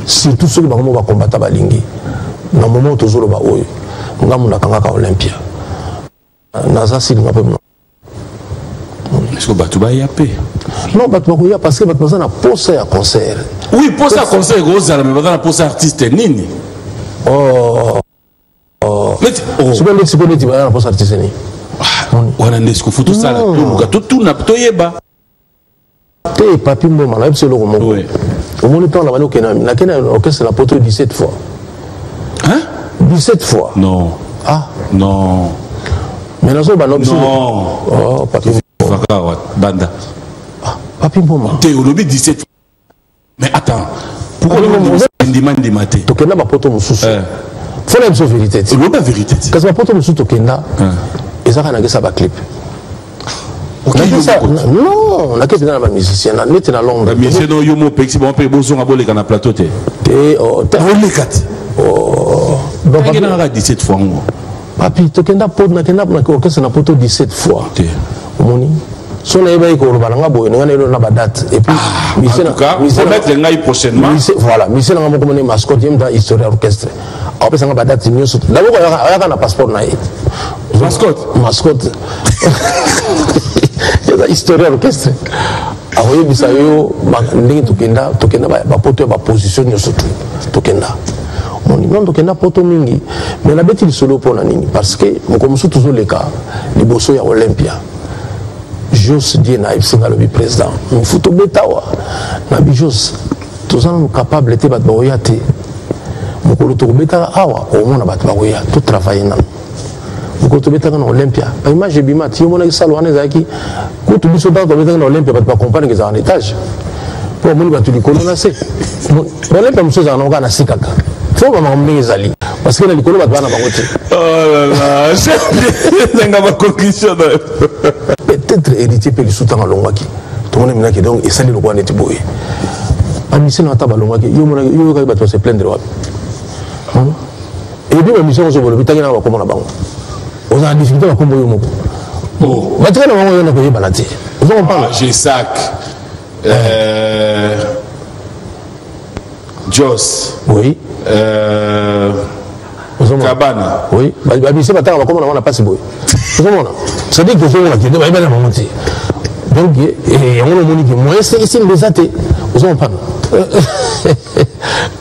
surtout ceux qui ba combattre ba lingi na moment tozolo ba oyo ngamu na kanga ka Olympia na ça si ngape est-ce que batou ba yapé non batou ba ya parce que batou na poser à concert oui poser à concert gros ça mais batou poser artiste nini mais c'est bon tu vas poser artiste ni on a des photos ça tout na toyeba te papi mboma na c'est le roman oui au moment temps là na kena orchestre la poto 17 fois hein 17 fois non ah non mais non oh papi banda papi mboma te au lobby 17 fois mais attends pourquoi on demande maté to kena ba poto mususu faut la vérité c'est la vérité parce que ba poto mususu to kena et ça n'a que ça va clip. Non, on a que dans la musicien, on est dans Londres. Mais c'est non yomo pexi bon pe bozo ngabo le kana plateau te. Et oh, les quatre. Oh, donc il a 17 fois. Papi, to kenda pod na kenda na ko na poto 17 fois. Omoni. Son eba ko balanga boy ngana lo na ba date et puis mission on mettre ngai prochainement. Voilà, mission ngamo ko moni mascotte yem da histoire orchestre. Après ça ba date nyoso. D'abord ya na passeport na ye. Mascotte. Il y a la histoire orchestre. Ahoye bisayo ndenge tokenda ba poto ba position nyoso tokenda. Moni non tokenda poto mingi mais la bête il solo pona nini parce que comme ça toujours les cas les bosso ya Olympia. Jos Diena Ibsinga le président. Nous foutons betawa. Na bijos tous sommes capables de battre boyate. Mon coloto beta awa au moins battre boya tout travailler na. Mon coloto beta na Olympia. Image bima ti mon salo ane zaki. Ko tu biso dans beta na Olympia pas comprendre que ça en étage. Pour mon battu likolo na se. Olympia muso za na sikaka. Faut ba mambe zali. Parce que na likolo battu na bangote. Oh là là, c'est nga ba conclusion. peut-être héritier peut le soutenir à l'ongaki. Tout le monde est donc et ça le roi n'est pas beau. Amisé n'a pas l'ongaki. Il va se plaindre. Et puis la mission se voit le bitan na comme na bango. On a discuté la combo yo. Oh, va très na bango na ko balati. On parle. J'ai sac. Joss. Oui. Cabana. Oui. Bah mission batanga ba comme na pas si boy. Vous comprenez? Ça dit que je vais la ba na monter. Donc et on a moni que moi c'est ici les athées. Vous en parle.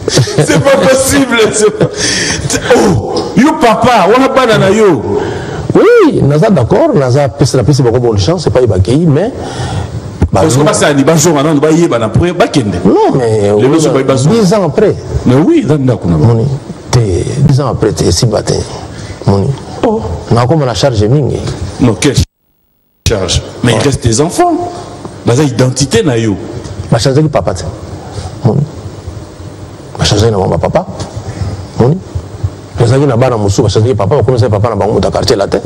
C'est pas possible. Oh, yo papa, on a pas dans yo. Oui, naza d'accord, naza pèse la pèse beaucoup bonne chance, c'est pas évacué, mais parce que ça ni bajo maintenant ba yeba na pour ba kende. Non mais 10 ans après. Mais oui, dans ndakuna. Moni. 10 ans après t'es si baté. Moni. Oh, na comme la charge mingi. Non, quelle charge? Mais il reste tes enfants. Baza identité na yo. Ba changer papa. Moni. Ba changer na mama papa. Moni. Bazaki na bana musu basaki papa bakomisa papa na bango ta quartier latin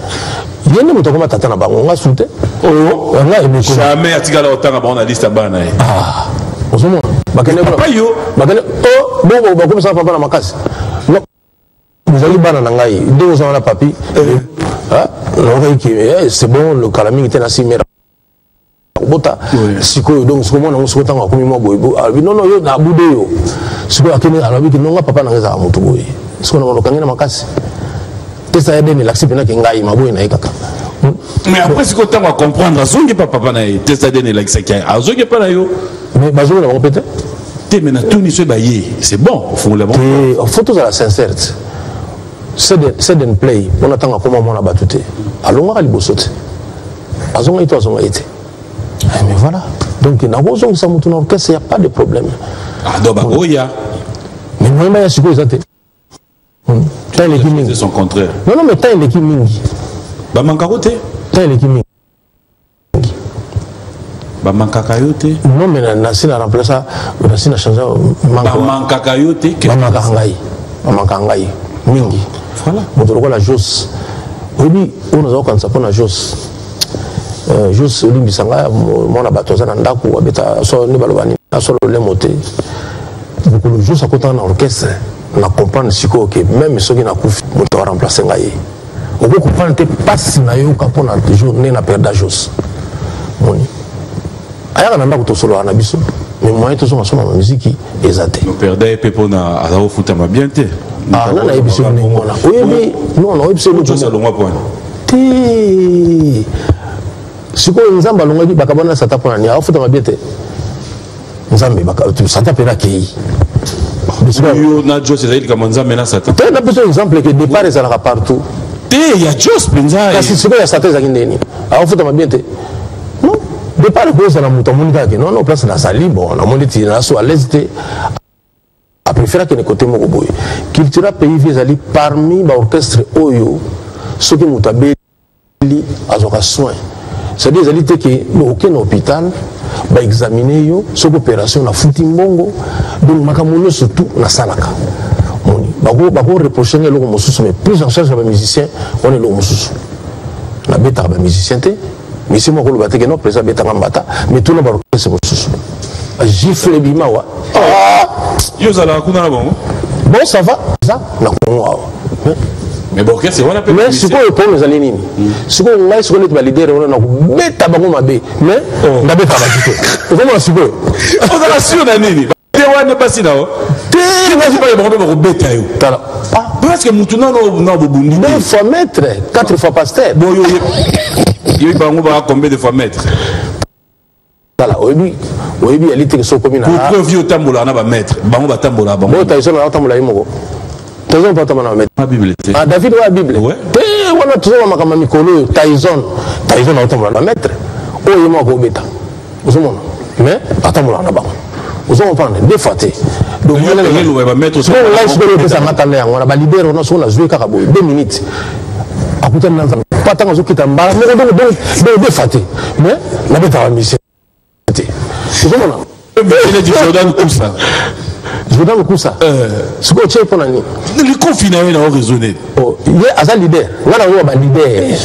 yende moto koma tata na bango nga soute oh nga emeko jamais atikala otanga bango na liste bana e ah osomo bakene papa yo bakene oh bobo bakomisa papa na makasi no bazaki bana na ngai deux ans na papi ah non qui c'est bon le calami était na simera bota siko donc siko mona siko tanga komi mo boy non non yo na bude yo siko akene alabi ki nonga papa na ngeza mutu boy siko na lokangena makasi tesa yede ni laksi pena kingai maboy na ikaka mais après siko tanga comprendre azongi papa na ye tesa yede ni laksi kai azongi pa na yo mais bazo na répéter te mena tuni so ba ye c'est bon au fond la bon photos à la sincérité c'est d'un play on attend comment on a battuté allons à libosote azonga ito azonga ite mais voilà donc na bozo ça mutu na orchestre y a pas de problème ah do ba goya mais moi ma ya siko ezate t'as l'équipe mingi c'est son contraire non mais t'as l'équipe mingi ba manka côté t'as l'équipe mingi ba manka kayote non mais na sina remplacer na sina changer ba manka kayote ba manka ngai mingi voilà moto lokola Jos obi on a quand ça pona Jos Jos olimbisanga mona bato za na ndako abeta so ne balobani so le moté beaucoup le Jos akota na orchestre na comprendre siko que même ceux qui na kufi moto remplacer ngai on peut comprendre te passe na yo ka pona toujours ne na perda Jos moni aya na ndako to solo na biso mais moi to so na musique ezate no perda e pepo na azao futa mabiente ah non na ebiso ni ngona oui non non ebiso ni ça longa point ti siko nzamba longa bi bakabana sata pona ni afuta mabiente nzambe baka sata pena ki yo na Jos ezali kama nzambe na sata te na besoin exemple que départ ezalaka partout te ya Jos penza kasi siko ya sata ezaki ndeni afuta mabiente non départ ko ezala muto monika ke non place na sali bon na moni ti na so à l'aise a préféré que ne côté moko boy culture pays ezali parmi ba orchestre oyo ceux qui mutabeli azoka soin c'est-à-dire ezali te que aucun hôpital ba examiner yo ce opération na futi mbongo donc makamono surtout na salaka moni bako reprocher le logo mosusu mais plus en charge ba musicien on est le mosusu na beta ba musicien te mais c'est moi ko lo bateke non président beta ngambata mais tout le monde orchestre mosusu gifle bimawa yo zala kuna na bon bon ça va ça na kongo mais bon qu'est-ce qu'on appelle mais siko e pour les années siko ngai siko net ba leader on na beta bango mabe mais na beta ba kito comment siko on a la sur na nini te wana basi nao te ngai pas bango ba beta yo tala parce que mutu na no bobundi 2 fois maître 4 fois pasteur bon yo bango ba combien de fois maître tala obi ali te so komina pour preuve yo tambola na ba maître bango ba tambola bango bon taïson na tambola yimoko taïson pas tambola na maître ma bible ah David wa bible te wana tuzoma makama mikolo taïson na tambola na maître o yimo ko beta uzomona mais atambola na bango uzomona pande deux fois te donc yo le ba maître so là je peux pesa matana yango na ba leader on so na jouer kaka boy 2 minutes akuta na nzambe patanga zo kita mbala donc deux fois te mais na beta wa mission je vous donne tout ça. Ce que tu es pour l'année. Le confinement est raisonné. Il y a un leader. Il y a un leader.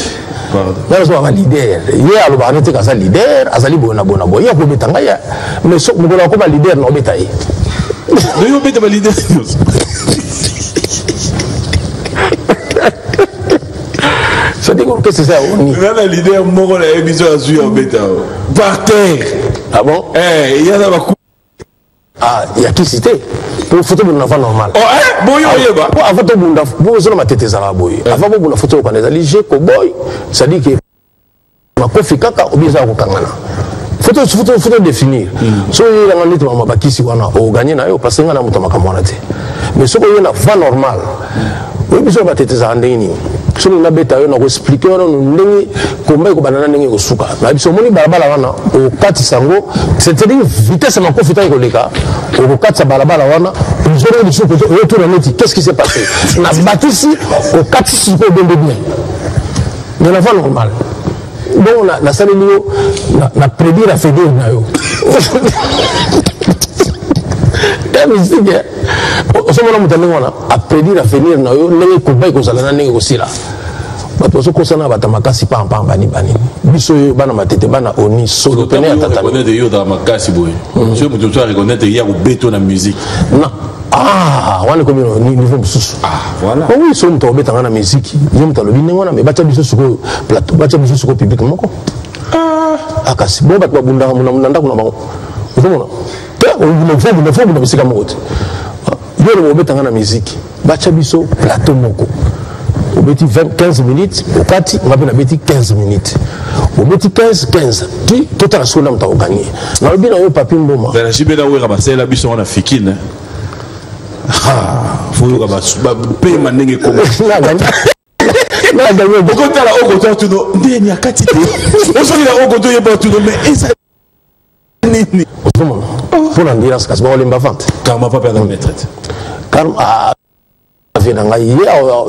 Là so va leader. Hier alo ba nete ka sa leader, azali bona bona boy. Ya ko betanga ya. Mais so mo ko ba leader no betaye. Yo beta ba leader. Ça dit que c'est ça on y. Là leader moko la émission a suivi en beta. Par terre. Ah bon? Il y a là ah, il y a qui cité pour photo de l'enfant normal. Oh, hein? Boy, pour la photo de l'enfant, pour la tête de boy. Avant pour la photo qu'on est allé j'ai boy, ça dit que ma kofi kaka ou bien ça au kangana. Photo définir. So il y a un lit ma baki si wana au gagner na yo parce que ngana mutama kamwana te. Mais ce qu'on y a va normal. Oui, bien sûr ma tête za ndeni. So na beta yo na ko expliquer wana ndenge komba ko banana ndenge ko suka. Na biso moni balabala wana au kati sango, c'est-à-dire vitesse ma kofi ta ko leka. Au kati balabala wana, nous aurons dit que retour en neti. Qu'est-ce qui s'est passé? On a battu ici au kati si ko bien bien. Mais la fois normal. Bon, la salle na prédire la fédération na yo. La musique, on se montre maintenant on a prédire la fédération na yo, n'engé ko bay ko sala n'engé ko sila. Bato so ko sana batamaka si pa bani bani. Biso yo bana matete bana oni solo pene atata. On est de yo dans makasi boy. Je me dois reconnaître hier au béton la musique. Non. Ah, on est comme niveau mususu. Ah, voilà. Oui, so mto betanga na musique. Je mto lobi ngona me bacha biso suko plateau, bacha biso suko public moko. Ah, akasi bo bat babunda munanda kuna bango. Uzomona. Te on faut bisika moko. Yo le betanga na musique. Bacha biso plateau moko. Au beti 15 minutes, au kati, on va bien beti 15 minutes. Au beti 15, tu tout à son mta gagner. Na lobi na yo papi mboma. Ben la jibela we rabase la biso na fikine. Ah, faut que paye ma ndenge comme la gagne. La gagne. Beaucoup de la au côté tout no. Ndé ni akati te. On se dit la au côté y pas tout mais ça ni. Pour l'endurance parce qu'on l'aime pas vente. Car ma papa dans maîtresse. Car ah vient nga hier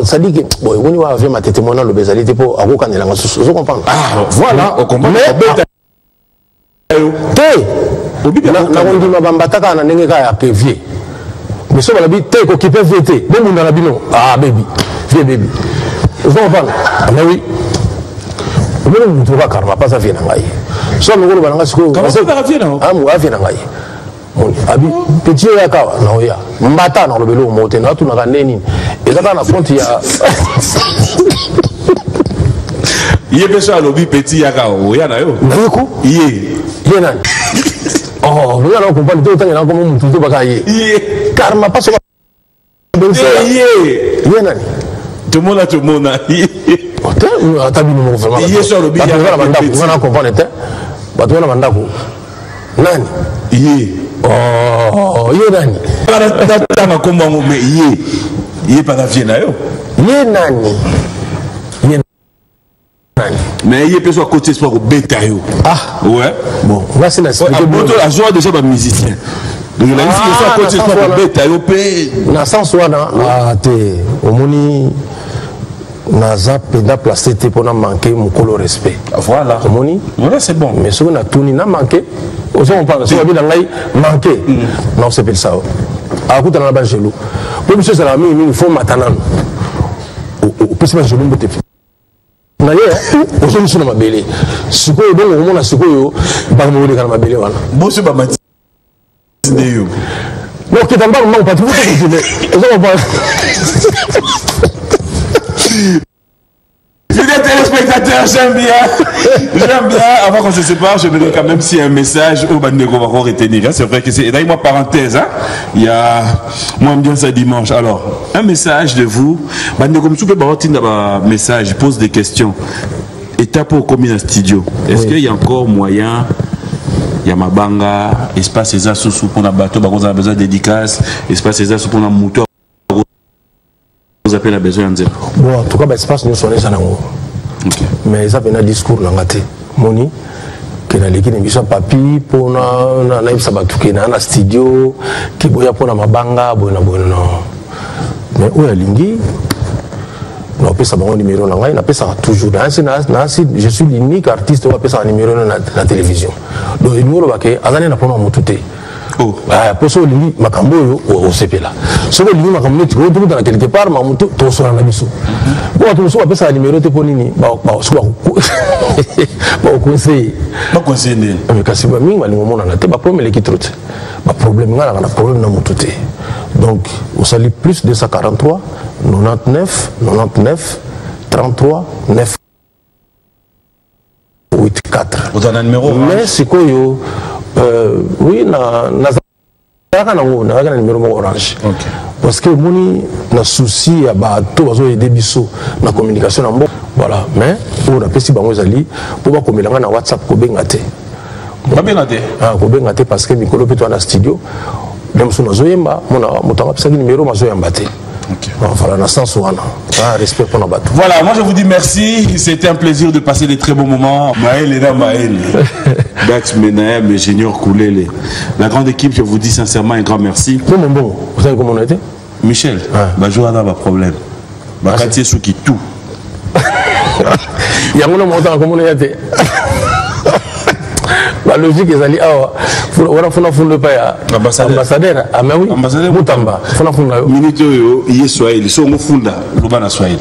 ça dit que bon on va faire ma tête mon le bezalité pour akoka nela ngasusu. Je comprends. Ah voilà, on comprend. Na on dit ma bambataka na ndenge ka ya PV. Mais ça va la vie t'es occupé VT bon monde dans la bino ah baby viens baby vous comprenez mais oui on ne trouve pas karma pas ça vient ngai so me ngolo bananga siko comment ça va vient ah moi vient ngai on abi petit ya kawa na oya mbata na lobelo mote na tu na kaneni ezaka na compte ya yé beso alobi petit ya kawa oya na yo na yiko yé nani oh vous allez comprendre tout le temps il y a comme un tout bagaille karma pas sur nani tout le monde a attends nous vraiment yé sur le billet on va comprendre te bato na mandako nani yé oh yé nani tanga komba mais yé pas vient na yo yé nani mais il peut soit côté sport au bétail. Ah ouais. Bon, on va se l'expliquer. La joie déjà des musiciens. Donc là ici il soit côté sport au bétail au pays. Na sens wana ah te omoni na zapenda plastique pour na manquer mon colo respect. Voilà. Omoni. Voilà c'est bon. Mais ce qu'on a tout ni na manquer. Aussi on parle. Si on vient dans l'ail manquer. Non c'est pas ça. Ah écoute na ba gelou. Pour monsieur c'est la même il faut matanan. Au plus ma gelou mbote. Na ye ozo suna mabele sikoyo donc omona sikoyo bamole kana mabele wana boso ba mati ndeyo donc kitamba mama patu ko continue ozo ba Fidèles téléspectateurs, j'aime bien. Avant qu'on se sépare, je voudrais quand même s'il y a un message au Bandego va retenir. C'est vrai que c'est. D'ailleurs, parenthèse, hein, il y a. Moi, j'aime bien ça dimanche. Alors, un message de vous. Bandego, je peux un message, je pose des questions. Étape au combien studio. Est-ce qu'il y a encore moyen? Il y a ma banga, espace et sous pour la bateau, on a besoin de dédicaces, espace et sous pour la moto. Vous appelez la besoin de bon, en tout cas, l'espace nous sonne ça. Mais ça fait un discours dans la tête. Moni, que la l'équipe de papi pour na sabatuke na studio, qui boya pour na mabanga, boya non. Mais où est Lingi? On peut savoir un numéro na ngai, on peut savoir toujours. Je suis l'unique artiste qui peut savoir un numéro na la télévision. Donc le numéro va que azane na pour na mutute. chapeau. Pour ça, olingi makambo au sepela. So olingi makambo tu tu dans quelque part mamuto to so na biso. Bon to so apesa la numéro te ponini ba so ba conseiller. Ba conseiller. Mais kasi ba mingi malingo mona na te ba problème qui trotte. Ba problème ngala na problème na mututé. Donc on s'allie plus 243 99 99 33 9 84. Vous avez un numéro? Mais c'est quoi yo? Oui, na numéro orange. Okay. Parce que moni na souci ya bato bazo aider biso na communication na mbo. Voilà, mais on a pesi bango zali pour ba komelanga na WhatsApp ko benga te. Ba benga te. Ah, ko benga te parce que mikolo peto na studio. Même si nous yemba, mon motanga pesa numéro mazo yamba te. Okay. Voilà, dans ce sens où on a respect pour nos bateaux. Voilà, moi je vous dis merci. C'était un plaisir de passer des très bons moments. Maël et Maël. Dax Menahem, ingénieur Koulele. La grande équipe, je vous dis sincèrement un grand merci. Non, bon, vous savez comment on a été? Michel, bah je vois là un problème. Bah quand tu es sous qui tout. Il y a un moment comment on a été. La logique est allée à le pays ambassadeur. Ah mais oui, ambassadeur Mutamba. Minute il est Swahili, so mo funda lobana Swahili.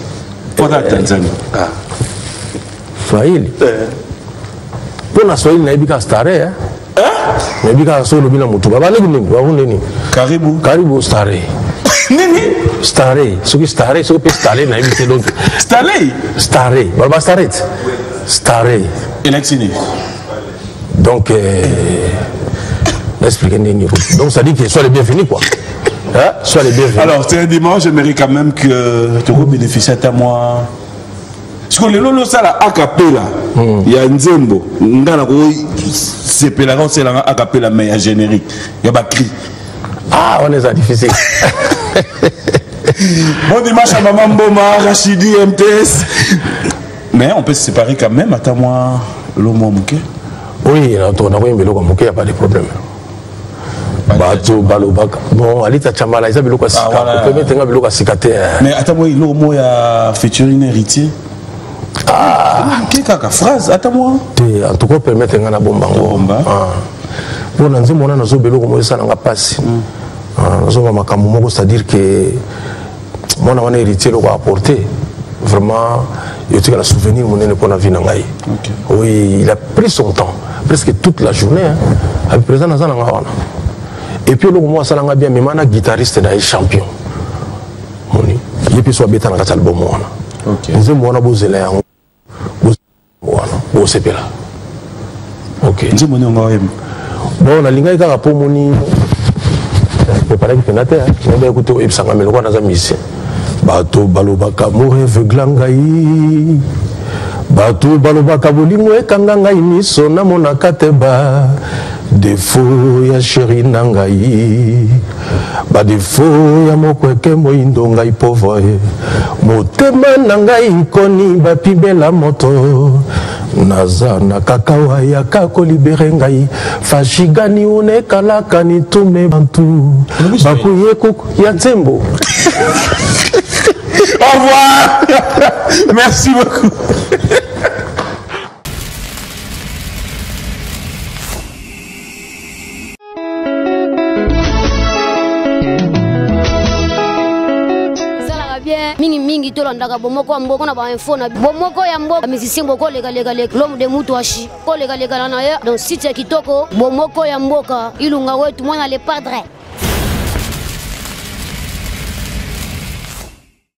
Pour Tanzanie. Ah. Swahili. Pour la Swahili na ibika stare hein. Na ibika so lobina mutuba. Ba nini ba nini? Karibu stare. Nini? Stare. Ce qui stare, ce qui stare na ibika donc. Stare. Stare. Ba stare. Stare. Électionné. Donc, expliquez donc ça dit que sois les bienvenus quoi. Hein? Sois les bienvenus. Alors c'est un dimanche, j'aimerais quand même que tu bénéficies à moi. Parce que le lolo ça la acapella, il y a Nzembo, ngana ko sepela ko c'est la acapella mais il y a générique, il y a pas cri. Ah, on est à difficile. Bon dimanche à Maman Boma, Rachidi, MTS. Mais on peut se séparer quand même, attends-moi l'homme mouké. Oui, on a un vélo comme il n'y a pas de problème. Bato, balobaka. Bon, Alita Chamala, ils ont vélo comme ça. On peut mettre un vélo comme ça. Mais attends-moi, il y a un mot à featuring héritier. Ah, quelle phrase, attends-moi. En tout cas, permettre un bomba. Bon, dans ce moment, nous avons vélo comme ça, on a passé. Nous avons un c'est-à-dire que mon avant héritier l'a apporté. Vraiment, il y a un souvenir pour la vie. Oui, il a pris son temps, presque toute la journée. Avec présent dans un endroit. Et puis, moi, ça l'a bien, mais maintenant, guitariste et champion. Et puis, soit bêta dans l'album. Nous avons un beau zélé. Bon, c'est là. Ok. Bon, on a l'ingé qui a pour mon. Préparé que tu as fait, écouté, et ça m'a mis le roi dans un musicien. Bato balobaka moreve glangai Bato balobaka bolingo ekanga ngai miso na monaka te ba defo ya chéri na ngai ba defo ya mokweke moindo ngai pauvre motema na ngai nkoni bapibela moto naza na kakawa ya kako libere ngai fashigani unekalaka nitume bantu bakuye kuku ya Nzembo. Au revoir. Merci beaucoup. mingi tolondaka bomoko ya mboka na bainfo na bomoko ya mboka musicien boko lekaleka l'homme de mutuashi ko lekalekana na ye donc site ya kitoko bomoko ya mboka ilunga wetu mwana le padre